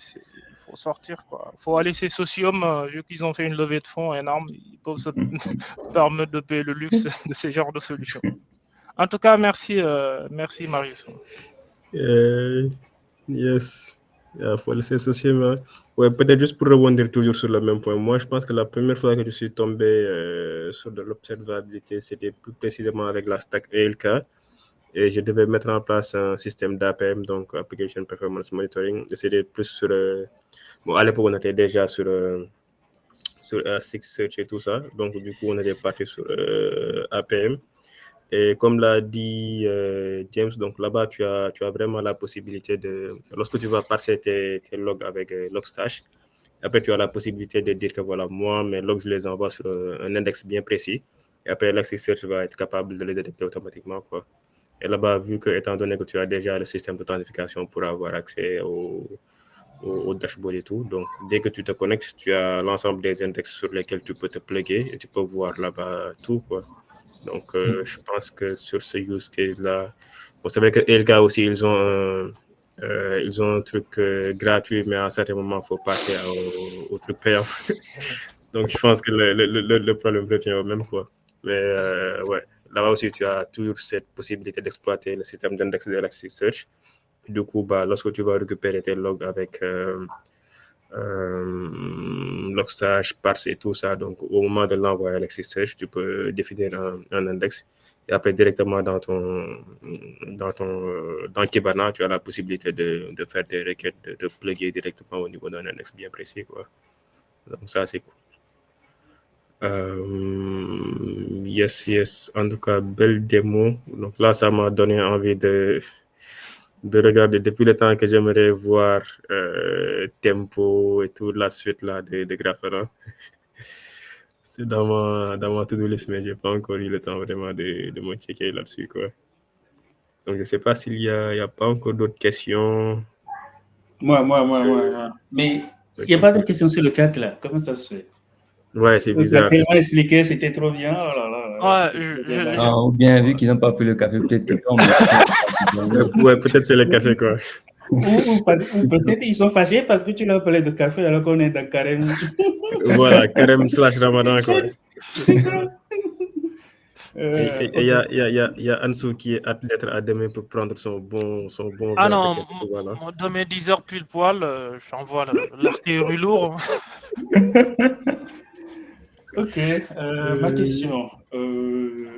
faut sortir, quoi. Il faut aller chez Socium, vu qu'ils ont fait une levée de fonds énorme, ils peuvent se permettre de payer le luxe de ces genres de solutions. En tout cas, merci Marius. Yes. Il faut laisser associer. Ouais, peut-être juste pour rebondir toujours sur le même point. Moi, je pense que la première fois que je suis tombé sur de l'observabilité, c'était plus précisément avec la stack ELK. Et je devais mettre en place un système d'APM, donc Application Performance Monitoring. Et c'était plus sur. Bon, à l'époque, on était déjà sur Elasticsearch et tout ça. Donc, du coup, on était parti sur APM. Et comme l'a dit James, donc là-bas, tu as vraiment la possibilité de, lorsque tu vas passer tes logs avec Logstash, après tu as la possibilité de dire que voilà, moi, mes logs, je les envoie sur un index bien précis. Et après, Elasticsearch va être capable de les détecter automatiquement, quoi. Et là-bas, vu que, étant donné que tu as déjà le système d'authentification pour avoir accès au dashboard et tout, donc dès que tu te connectes, tu as l'ensemble des index sur lesquels tu peux te plugger et tu peux voir là-bas tout, quoi. Donc, je pense que sur ce use case-là, bon, c'est vrai que ELK aussi, ils ont un truc gratuit, mais à un certain moment, il faut passer au truc payant. Donc, je pense que le problème revient au même, quoi. Mais ouais, là-bas aussi, tu as toujours cette possibilité d'exploiter le système d'index de Elasticsearch. Du coup, bah, lorsque tu vas récupérer tes logs avec Logstash, parse et tout ça, donc au moment de l'envoi à Elasticsearch, tu peux définir un index. Et après, directement dans Kibana, tu as la possibilité de faire des requêtes, de plugger directement au niveau d'un index bien précis, quoi. Donc, ça, c'est cool. Yes. En tout cas, belle démo. Donc là, ça m'a donné envie de regarder depuis le temps que j'aimerais voir Tempo et toute la suite là de Grafana. C'est dans ma to-do list, mais j'ai pas encore eu le temps vraiment de me checker là-dessus, quoi. Donc, je sais pas s'il y a pas encore d'autres questions. Moi. Mais il n'y a pas de questions sur le chat, là. Comment ça se fait? Ouais, c'est Tu as bizarre. tellement expliqué, c'était trop bien. Oh là là. Ouais, Ou bien vu qu'ils n'ont pas pris le café, peut-être qu'ils tombent. Ouais, peut-être c'est le café, quoi. Ou peut-être ils sont fâchés parce que tu leur parlais de café alors qu'on est dans carême. Voilà, carême / Ramadan, quoi. C'est ça. Et il y a Ansou qui est d'être à demain pour prendre son bon Ah verre non, de café, voilà. dans mes 10 heures pile poil, j'envoie l'artillerie lourde. Ok, ma question.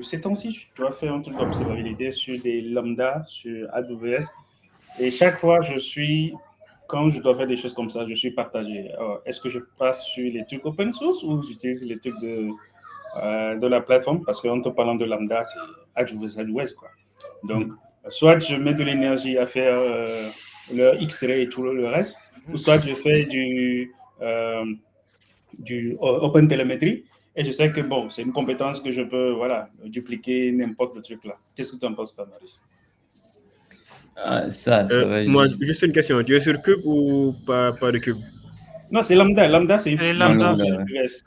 Ces temps-ci, tu as fait un truc d'observabilité sur des lambda, sur AWS. Et chaque fois, quand je dois faire des choses comme ça, je suis partagé. Alors, est-ce que je passe sur les trucs open source ou j'utilise les trucs de la plateforme? Parce qu'en te parlant de lambda, c'est AWS, quoi. Donc, soit je mets de l'énergie à faire le X-ray et tout le reste, ou soit je fais du OpenTelemetry. Et je sais que bon, c'est une compétence que je peux dupliquer n'importe le truc là. Qu'est-ce que tu en penses, Maurice? Ça va. Moi, juste une question. Tu es sur Cube ou pas de Cube? Non, c'est lambda. Lambda, c'est Et lambda, AWS.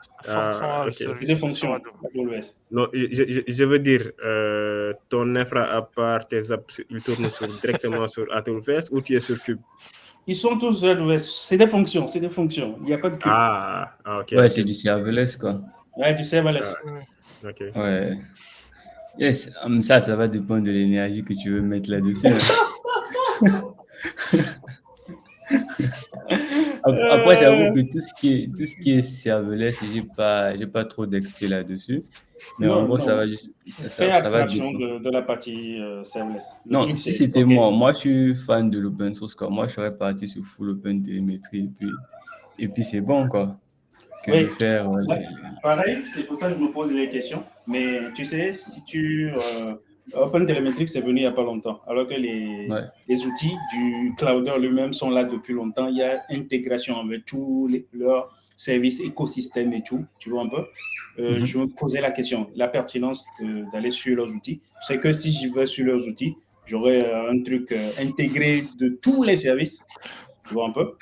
Ok. C'est des fonctions AWS. Non, je veux dire, ton infra à part tes apps, il tourne directement sur AWS ou tu es sur Cube? Ils sont tous sur AWS. C'est des fonctions. Il n'y a pas de Cube. Ah, ok. Ouais, c'est du serverless, quoi. Ouais, du serverless. Ok. Ouais. Yes, ça va dépendre de l'énergie que tu veux mettre là-dessus. Après, j'avoue que tout ce qui est serverless, j'ai pas trop d'expert là-dessus. Mais en gros, ça va juste. Fais abstraction de la partie serverless. Non, si c'était moi, je suis fan de l'open source, quoi. Moi, je serais parti sur full open télémétrie et puis c'est bon, quoi. Oui. De faire. Pareil, c'est pour ça que je me pose les questions. Mais tu sais, si OpenTelemetry, c'est venu il n'y a pas longtemps, alors que les outils du clouder lui-même sont là depuis longtemps. Il y a intégration avec tous leurs services, écosystèmes et tout, tu vois un peu. Je me posais la question, la pertinence d'aller sur leurs outils. C'est que si j'y vais sur leurs outils, j'aurais un truc intégré de tous les services, tu vois un peu.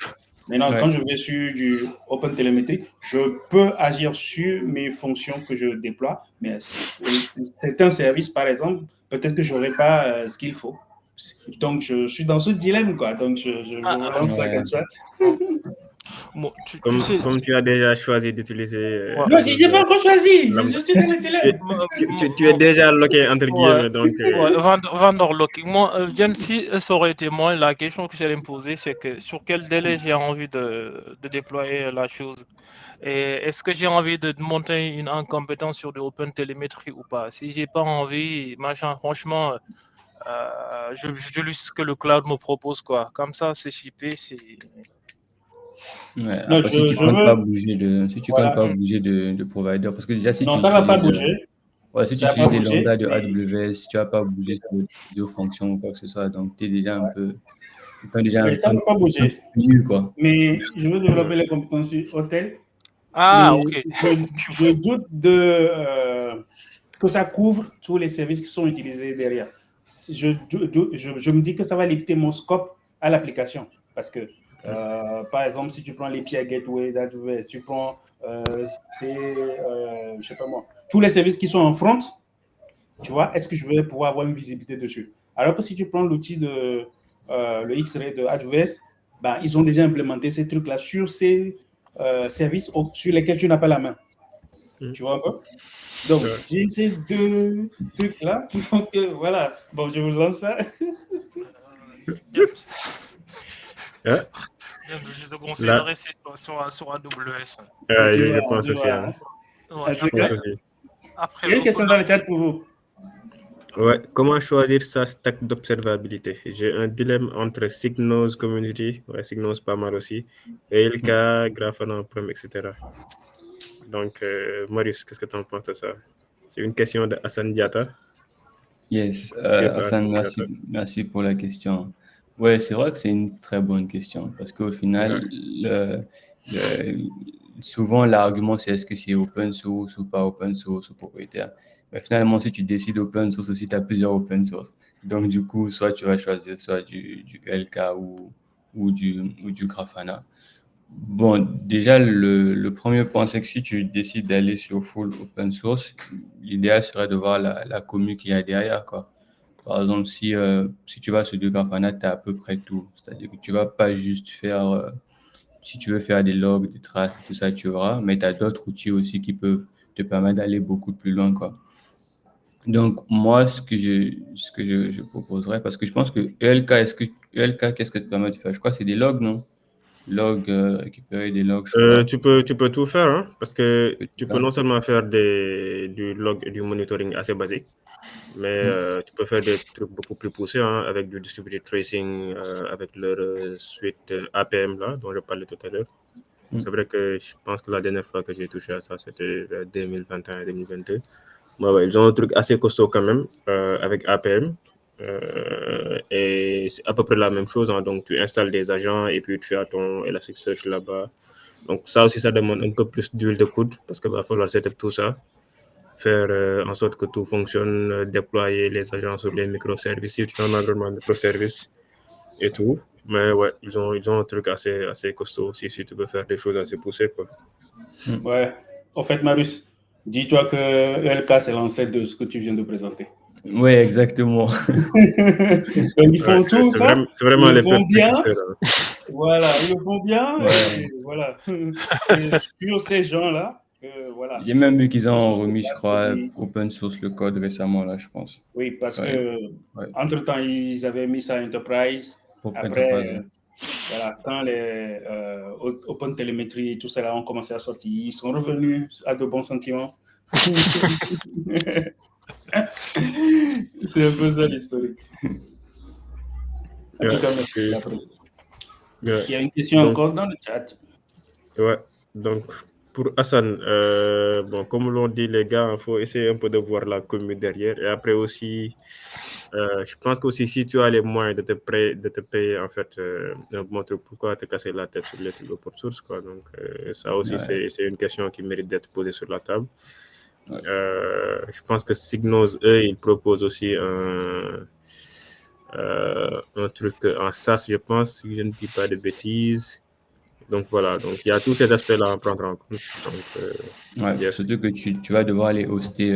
Maintenant, quand je vais sur du OpenTelemetry, je peux agir sur mes fonctions que je déploie, mais c'est un service, par exemple, peut-être que je n'aurai pas ce qu'il faut. Donc, je suis dans ce dilemme, quoi. Donc, je lance ça comme ça. Bon, comme tu as déjà choisi d'utiliser... non, je n'ai pas encore choisi. Je suis dans le dilemme. Tu es déjà locké, entre guillemets. Donc, vendor locking. Moi, si ça aurait été moi, la question que j'allais me poser, c'est que sur quel délai j'ai envie de déployer la chose. Et est-ce que j'ai envie de monter une compétence sur de OpenTelemetry ou pas? Si j'ai pas envie, franchement, j'utilise ce que le cloud me propose, quoi. Comme ça, c'est shippé, c'est... Ouais, après, si tu ne comptes pas bouger de provider, parce que déjà, si tu ça ne va pas bouger. Ouais, si tu utilises des lambda de AWS, tu ne vas pas bouger sur des fonctions ou quoi que ce soit, donc tu es déjà un peu... ça ne va pas bouger. Quoi. Mais je veux développer les compétences sur Hôtel. Ok. Je doute que ça couvre tous les services qui sont utilisés derrière. Je me dis que ça va limiter mon scope à l'application. Parce que, par exemple, si tu prends l'API Gateway d'AWS, tu prends, je sais pas moi, tous les services qui sont en front, tu vois, est-ce que je vais pouvoir avoir une visibilité dessus? Alors que si tu prends l'outil le X-Ray de AWS, ben, ils ont déjà implémenté ces trucs-là sur ces services sur lesquels tu n'as pas la main. Tu vois un peu? Donc, j'ai ces deux trucs-là qui font que, voilà, bon, je vous lance ça. Je te conseille de rester sur AWS. Je pense aussi. Il y a une question dans le chat pour vous. Ouais, comment choisir sa stack d'observabilité? J'ai un dilemme entre Signos Community, ouais, Signos pas mal aussi, et ELK, Grafana, Prum, etc. Donc, Marius, qu'est-ce que tu en penses de ça? C'est une question de Hassan Diatta, Yes, posée par Hassan, Hassan Diatta. merci pour la question. Ouais, c'est vrai que c'est une très bonne question parce qu'au Ouais. final, le- souvent l'argument c'est est-ce que c'est open source ou pas open source ou propriétaire. Mais finalement, si tu décides open source aussi, tu as plusieurs open source. Donc du coup, soit tu vas choisir soit du LK ou du Grafana. Bon, déjà, le premier point, c'est que si tu décides d'aller sur full open source, l'idéal serait de voir la commu qu'il y a derrière, quoi. Par exemple, si tu vas sur du Grafana, tu as à peu près tout. C'est-à-dire que tu vas pas juste faire, si tu veux faire des logs, des traces, tout ça, tu auras, mais tu as d'autres outils aussi qui peuvent te permettre d'aller beaucoup plus loin, quoi. Donc, moi, ce que je proposerais, parce que je pense que ELK, ELK, qu'est-ce que te permet de faire? Je crois que c'est des logs, non? Logs, récupérer des logs, je crois. Tu peux tout faire, hein, parce que tu peux Là. non seulement faire du log et du monitoring assez basique, mais tu peux faire des trucs beaucoup plus poussés, hein, avec du distributed tracing, avec leur suite APM là, dont je parlais tout à l'heure. C'est vrai que je pense que la dernière fois que j'ai touché à ça, c'était vers 2021 et 2022. Ouais, ils ont un truc assez costaud quand même, avec APM. Et c'est à peu près la même chose, hein. Donc, tu installes des agents et puis tu as ton Elasticsearch là-bas. Donc, ça aussi, ça demande un peu plus d'huile de coude parce qu'il va falloir setup tout ça, faire en sorte que tout fonctionne, déployer les agents sur les microservices, si tu as un environnement microservices et tout. Mais ouais, ils ont un truc assez costaud aussi si tu veux faire des choses assez poussées, quoi. Ouais. En fait, Marius, dis-toi que ELK, c'est l'ancêtre de ce que tu viens de présenter. Ouais, exactement. Donc, ils Ouais, font tout ça, c'est ils vraiment le les font bien. précurseurs, hein. Voilà, ils le font bien Ouais. et voilà. C'est sur ces gens-là que, voilà, J'ai même vu qu'ils on se ont remis, je base crois, aujourd'hui. open source le code récemment, là, je pense. Oui, parce Ouais, que ouais. entre-temps, ils avaient mis ça Enterprise. Pour Enterprise, Après, ouais. voilà, quand les Open Telemetry et tout ça ont commencé à sortir, ils sont revenus à de bons sentiments. C'est un peu ça l'historique. En tout Ouais, cas, merci pour la c'est- présence. ouais. Il y a une question Donc, encore dans le chat. ouais. Donc, pour Hassan, bon, comme l'ont dit les gars, il faut essayer un peu de voir la commune derrière. Et après aussi, je pense qu'aussi, si tu as les moyens de te payer, en fait, un bon truc, pourquoi te casser la tête sur les trucs open source, quoi. Donc, ça aussi, Ouais, c'est une question qui mérite d'être posée sur la table. ouais. Je pense que Signos, eux, ils proposent aussi un truc en SaaS, je pense, si je ne dis pas de bêtises. Donc voilà, donc il y a tous ces aspects-là à prendre en compte. Donc, Ouais, yes. surtout que tu vas devoir aller hoster,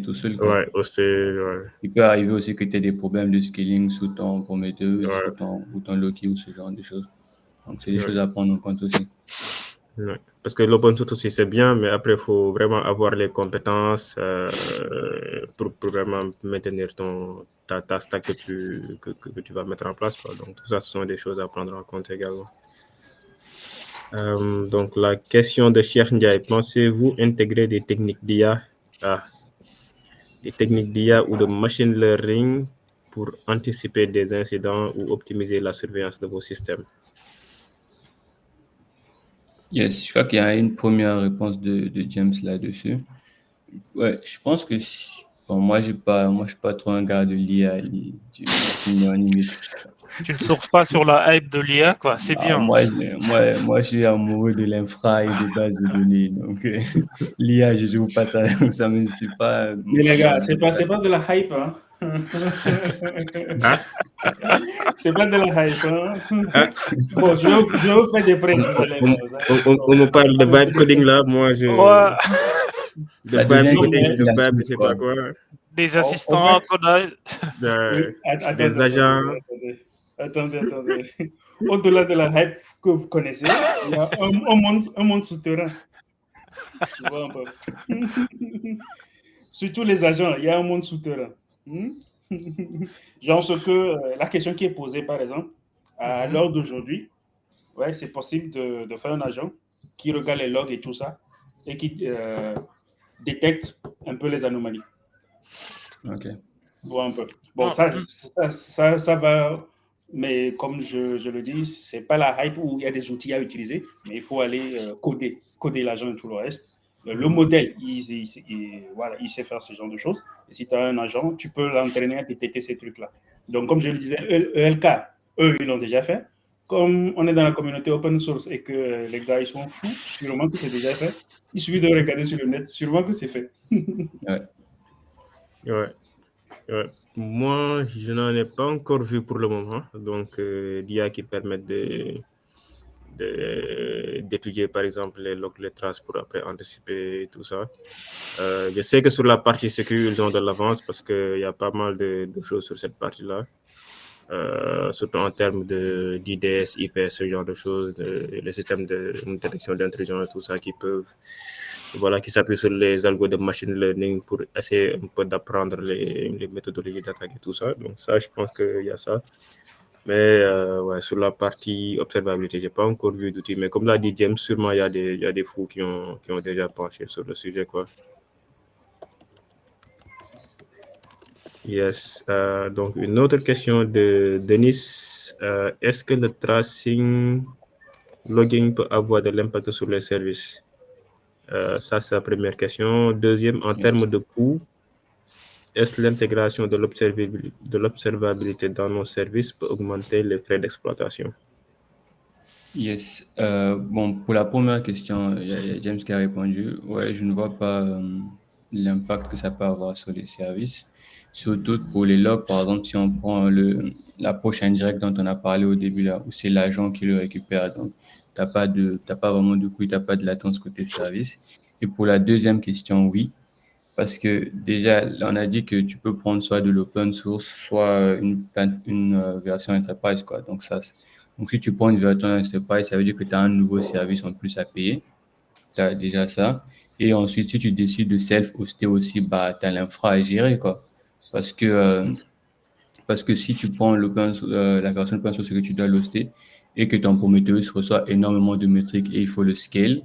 tout seul, quoi. Ouais, aussi, ouais, Il peut arriver aussi que tu aies des problèmes de scaling sous ton Prometheus, ouais, ou ton Loki ou ce genre de choses. Donc, c'est des ouais, choses à prendre en compte aussi. ouais. Parce que l'open source aussi, c'est bien, mais après, il faut vraiment avoir les compétences pour vraiment maintenir ta stack que tu vas mettre en place, quoi. Donc, tout ça, ce sont des choses à prendre en compte également. Donc, la question de Cheikh Ndiaye, pensez-vous intégrer des techniques d'IA ou de machine learning pour anticiper des incidents ou optimiser la surveillance de vos systèmes? Yes, je crois qu'il y a une première réponse de James là-dessus. Ouais, je pense que bon, moi, je suis pas trop un gars de l'IA, ni du machine learning et tout ça. Tu ne surfes pas sur la hype de l'IA, quoi. C'est Ah, bien. moi, je suis amoureux de l'infra et des bases de données. Donc, l'IA, je joue pas ça. C'est pas Mais les gars, ma c'est tasse. pas de la hype, hein. Ah, C'est pas de la hype, hein. ah, Bon, je vais vous faire des on, prêts aux élèves, on- hein, vous allez on me c'est parle pas de le vibe truc. coding là, moi Ouais, de Ça vibe devient Non, quelque coding, mais chose de de la vibe, je suite, sais pas quoi. quoi, des en assistants, fait, codage. oui, des attendez, agents. attendez. Au-delà de la hype que vous connaissez, il y a un monde souterrain. Tu vois un peu. Surtout les agents, il y a un monde souterrain. Hmm? Genre ce que la question qui est posée, par exemple, à Mhm. l'heure d'aujourd'hui, ouais, c'est possible de faire un agent qui regarde les logs et tout ça et qui détecte un peu les anomalies. Ok. Vois un peu. Bon, Non, ça va, mais comme je le dis, c'est pas la hype où il y a des outils à utiliser, mais il faut aller coder l'agent et tout le reste. Le modèle, voilà, il sait faire ce genre de choses. Et si tu as un agent, tu peux l'entraîner à détecter ces trucs-là. Donc, comme je le disais, ELK, eux, ils l'ont déjà fait. Comme on est dans la communauté open source et que les gars, ils sont fous, sûrement que c'est déjà fait. Il suffit de regarder sur le net, sûrement que c'est fait. Ouais. Ouais, ouais. Moi, je n'en ai pas encore vu pour le moment. Donc, l'IA qui permettent d'étudier, par exemple, les logs, les traces pour après anticiper tout ça. Je sais que sur la partie sécu, ils ont de l'avance parce qu'il y a pas mal de choses sur cette partie-là. Surtout en termes d'IDS, IPS, ce genre de choses, les systèmes de détection d'intrusion et tout ça qui s'appuient sur les algos de machine learning pour essayer un peu d'apprendre les méthodologies d'attaque et tout ça. Donc ça, je pense qu'il y a ça. Mais ouais, sur la partie observabilité, j'ai pas encore vu d'outils. Mais comme l'a dit James, sûrement il y a des fous qui ont déjà penché sur le sujet, quoi. Yes. Donc, une autre question de Denis. Est-ce que le tracing logging peut avoir de l'impact sur les services? Ça, c'est la première question. Deuxième, en termes de coût, est-ce que l'intégration de l'observabilité dans nos services peut augmenter les frais d'exploitation? Yes. Bon, pour la première question, il y a James qui a répondu. Ouais, je ne vois pas l'impact que ça peut avoir sur les services. Surtout pour les logs, par exemple, si on prend l'approche indirecte dont on a parlé au début là, où c'est l'agent qui le récupère. Donc, t'as pas vraiment de coût, t'as pas de latence côté service. Et pour la deuxième question, oui. Parce que déjà, on a dit que tu peux prendre soit de l'open source, soit une version enterprise, quoi. Donc, si tu prends une version enterprise, ça veut dire que tu as un nouveau service en plus à payer. Tu as déjà ça. Et ensuite, si tu décides de self-hoster aussi, bah, tu as l'infra à gérer, quoi. Parce que, euh, Parce que si tu prends la version open source que tu dois l'hoster et que ton Prometheus reçoit énormément de métriques et il faut le scale,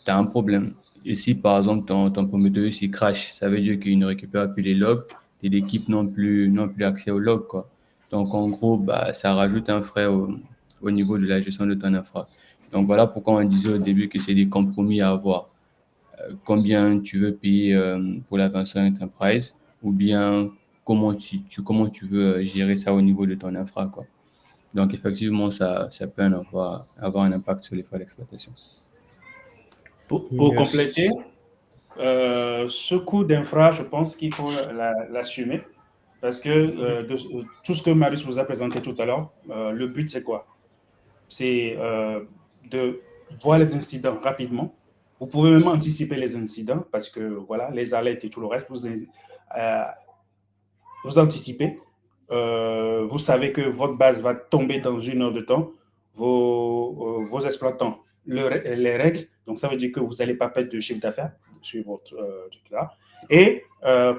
tu as un problème. Et si par exemple ton Prometheus il crash, ça veut dire qu'il ne récupère plus les logs et l'équipe n'ont plus accès aux logs, quoi. Donc en gros, bah, ça rajoute un frais au niveau de la gestion de ton infra. Donc voilà pourquoi on disait au début que c'est des compromis à avoir. Combien tu veux payer pour la version enterprise ou bien comment tu veux gérer ça au niveau de ton infra, quoi. Donc effectivement, ça peut avoir un impact sur les frais d'exploitation. Pour compléter, Yes. ce coût d'infra, je pense qu'il faut l'assumer parce que tout ce que Marius vous a présenté tout à l'heure, le but c'est quoi? C'est de voir les incidents rapidement. Vous pouvez même anticiper les incidents parce que voilà, les alertes et tout le reste, vous anticipez. Vous savez que votre base va tomber dans une heure de temps. Vos exploitants les règlent. Donc, ça veut dire que vous n'allez pas perdre de chiffre d'affaires sur votre truc là. Et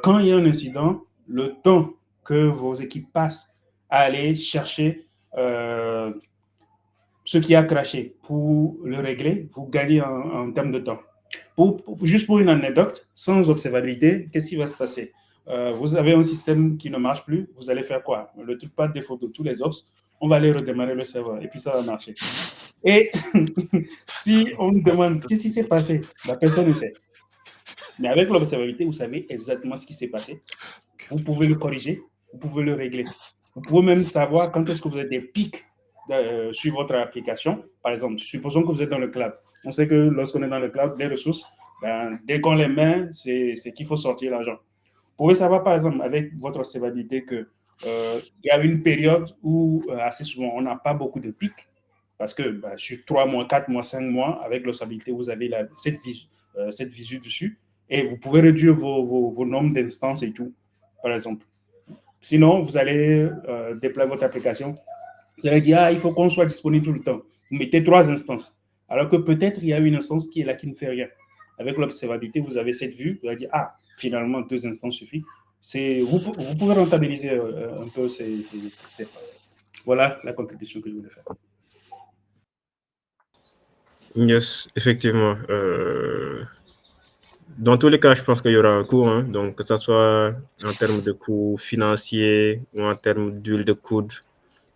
quand il y a un incident, le temps que vos équipes passent à aller chercher ce qui a craché pour le régler, vous gagnez en termes de temps. Juste pour une anecdote, sans observabilité, qu'est-ce qui va se passer? Vous avez un système qui ne marche plus, vous allez faire quoi? Le truc par défaut de tous les ops, on va aller redémarrer le serveur et puis ça va marcher. Et si on nous demande qu'est-ce qui s'est passé, la personne ne sait. Mais avec l'observabilité, vous savez exactement ce qui s'est passé. Vous pouvez le corriger, vous pouvez le régler. Vous pouvez même savoir quand est-ce que vous avez des pics sur votre application. Par exemple, supposons que vous êtes dans le cloud. On sait que lorsqu'on est dans le cloud, les ressources, dès qu'on les met, c'est qu'il faut sortir l'argent. Vous pouvez savoir, par exemple, avec votre observabilité, qu'il y a une période où, assez souvent, on n'a pas beaucoup de pics, parce que sur 3 mois, 4 mois, 5 mois, avec l'observabilité, vous avez cette visu dessus, et vous pouvez réduire vos nombres d'instances et tout, par exemple. Sinon, vous allez déployer votre application. Vous allez dire, il faut qu'on soit disponible tout le temps. Vous mettez 3 instances. Alors que peut-être il y a une instance qui est là, qui ne fait rien. Avec l'observabilité, vous avez cette vue. Vous allez dire, finalement, 2 instances suffit. Vous pouvez rentabiliser un peu Voilà la contribution que je voulais faire. Yes, effectivement. Dans tous les cas, je pense qu'il y aura un coût, hein. Donc que ce soit en termes de coûts financiers ou en termes d'huile de coude,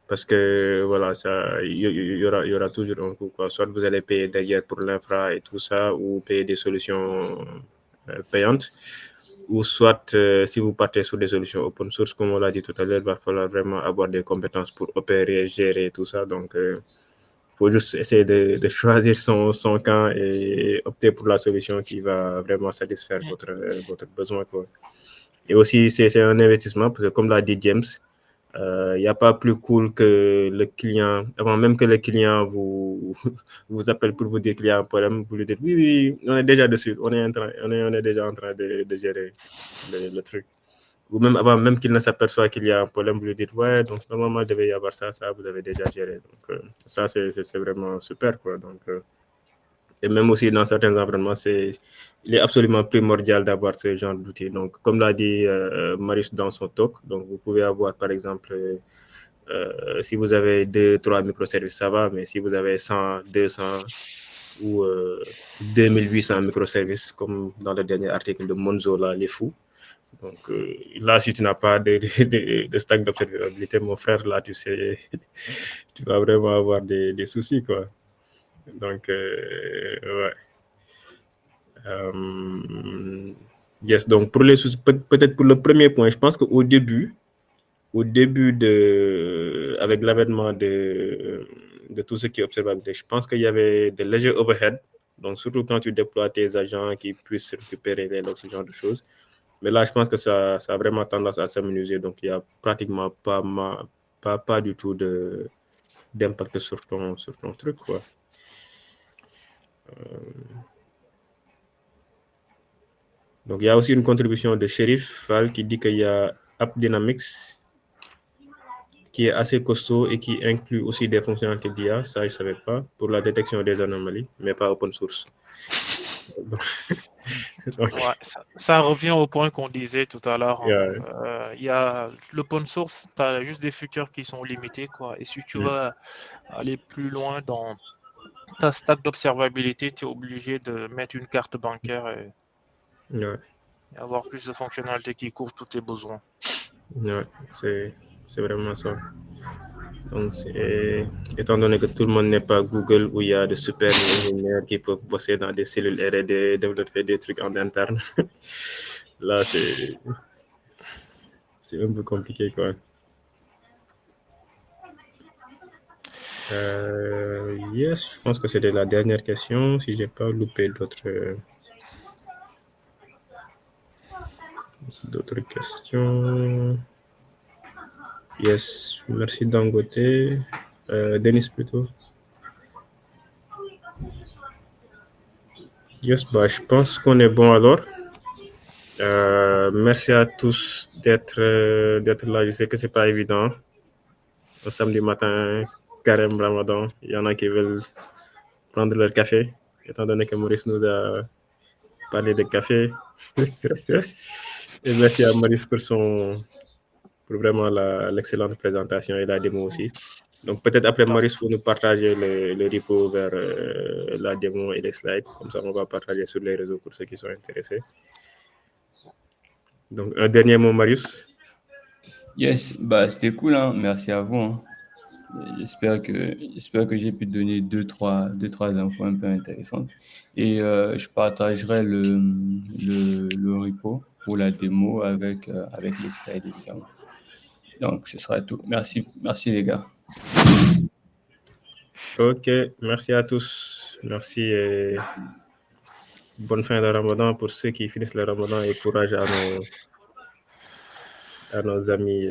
parce que voilà, il y aura toujours un coût, quoi. Soit vous allez payer derrière pour l'infra et tout ça, ou payer des solutions payantes, ou soit si vous partez sur des solutions open source, comme on l'a dit tout à l'heure, il va falloir vraiment avoir des compétences pour opérer, gérer tout ça. Donc faut juste essayer de choisir son camp et opter pour la solution qui va vraiment satisfaire votre besoin, quoi. Et aussi, c'est un investissement, parce que comme l'a dit James, il n'y a pas plus cool que le client, avant même que le client vous appelle pour vous dire qu'il y a un problème, vous lui dites oui, oui, on est déjà dessus, on est déjà en train de gérer le truc. Ou même avant même qu'il ne s'aperçoive qu'il y a un problème, vous lui dites ouais, donc normalement il devait y avoir ça, vous avez déjà géré. Donc ça, c'est vraiment super, quoi. Donc, et même aussi dans certains environnements, il est absolument primordial d'avoir ce genre d'outils. Donc, comme l'a dit Marius dans son talk, donc vous pouvez avoir par exemple, si vous avez 2-3 microservices, ça va, mais si vous avez 100, 200 ou 2800 microservices, comme dans le dernier article de Monzo, là, les fous. Donc là, si tu n'as pas de stack d'observabilité, mon frère, là, tu sais, tu vas vraiment avoir des soucis, quoi. Donc, ouais. Yes, donc pour les soucis, peut-être pour le premier point, je pense qu'au début, avec l'avènement de tout ce qui est observabilité, je pense qu'il y avait des légers overhead. Donc, surtout quand tu déploies tes agents qui puissent récupérer les logs, ce genre de choses. Mais là, je pense que ça a vraiment tendance à s'amenuiser. Donc, il n'y a pratiquement pas du tout d'impact sur ton truc, quoi. Donc, il y a aussi une contribution de Shérif Fall qui dit qu'il y a AppDynamics qui est assez costaud et qui inclut aussi des fonctionnalités d'IA, ça je ne savais pas, pour la détection des anomalies, mais pas open source. Donc, ouais, ça revient au point qu'on disait tout à l'heure. Hein. Il y a l'open source, tu as juste des features qui sont limitées, quoi. Et si tu veux aller plus loin dans ta stack d'observabilité, tu es obligé de mettre une carte bancaire et avoir plus de fonctionnalités qui couvrent tous tes besoins. Ouais, c'est vraiment ça. Donc, étant donné que tout le monde n'est pas Google, où il y a de super ingénieurs qui peuvent bosser dans des cellules R&D, développer des trucs en interne, là, c'est un peu compliqué, quoi. Yes, je pense que c'était la dernière question, si j'ai pas loupé d'autres questions. Yes, merci Dangote. Denis plutôt. Yes, bah, je pense qu'on est bon alors. Merci à tous d'être là. Je sais que c'est pas évident. Un samedi matin, carême Ramadan, il y en a qui veulent prendre leur café, étant donné que Maurice nous a parlé de café. Et merci à Maurice pour vraiment l'excellente présentation et la démo aussi. Donc peut-être après Maurice, il faut nous partager le repo vers la démo et les slides. Comme ça, on va partager sur les réseaux pour ceux qui sont intéressés. Donc un dernier mot, Marius. Yes, bah c'était cool, hein. Merci à vous. Hein. J'espère que j'ai pu donner deux, trois infos un peu intéressantes. Et je partagerai le repo pour la démo avec les slides, évidemment. Donc, ce sera tout. Merci les gars. Ok, merci à tous. Merci et bonne fin de Ramadan pour ceux qui finissent le Ramadan et courage à nos amis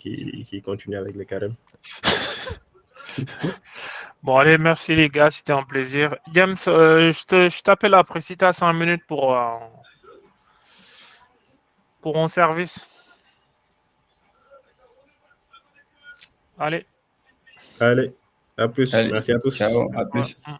qui continuent avec le carême. Bon, allez, merci les gars, c'était un plaisir. James, je t'appelle après si tu as 5 minutes pour un service. Allez, à plus. Allez, merci à tous. ciao, à plus. Ouais.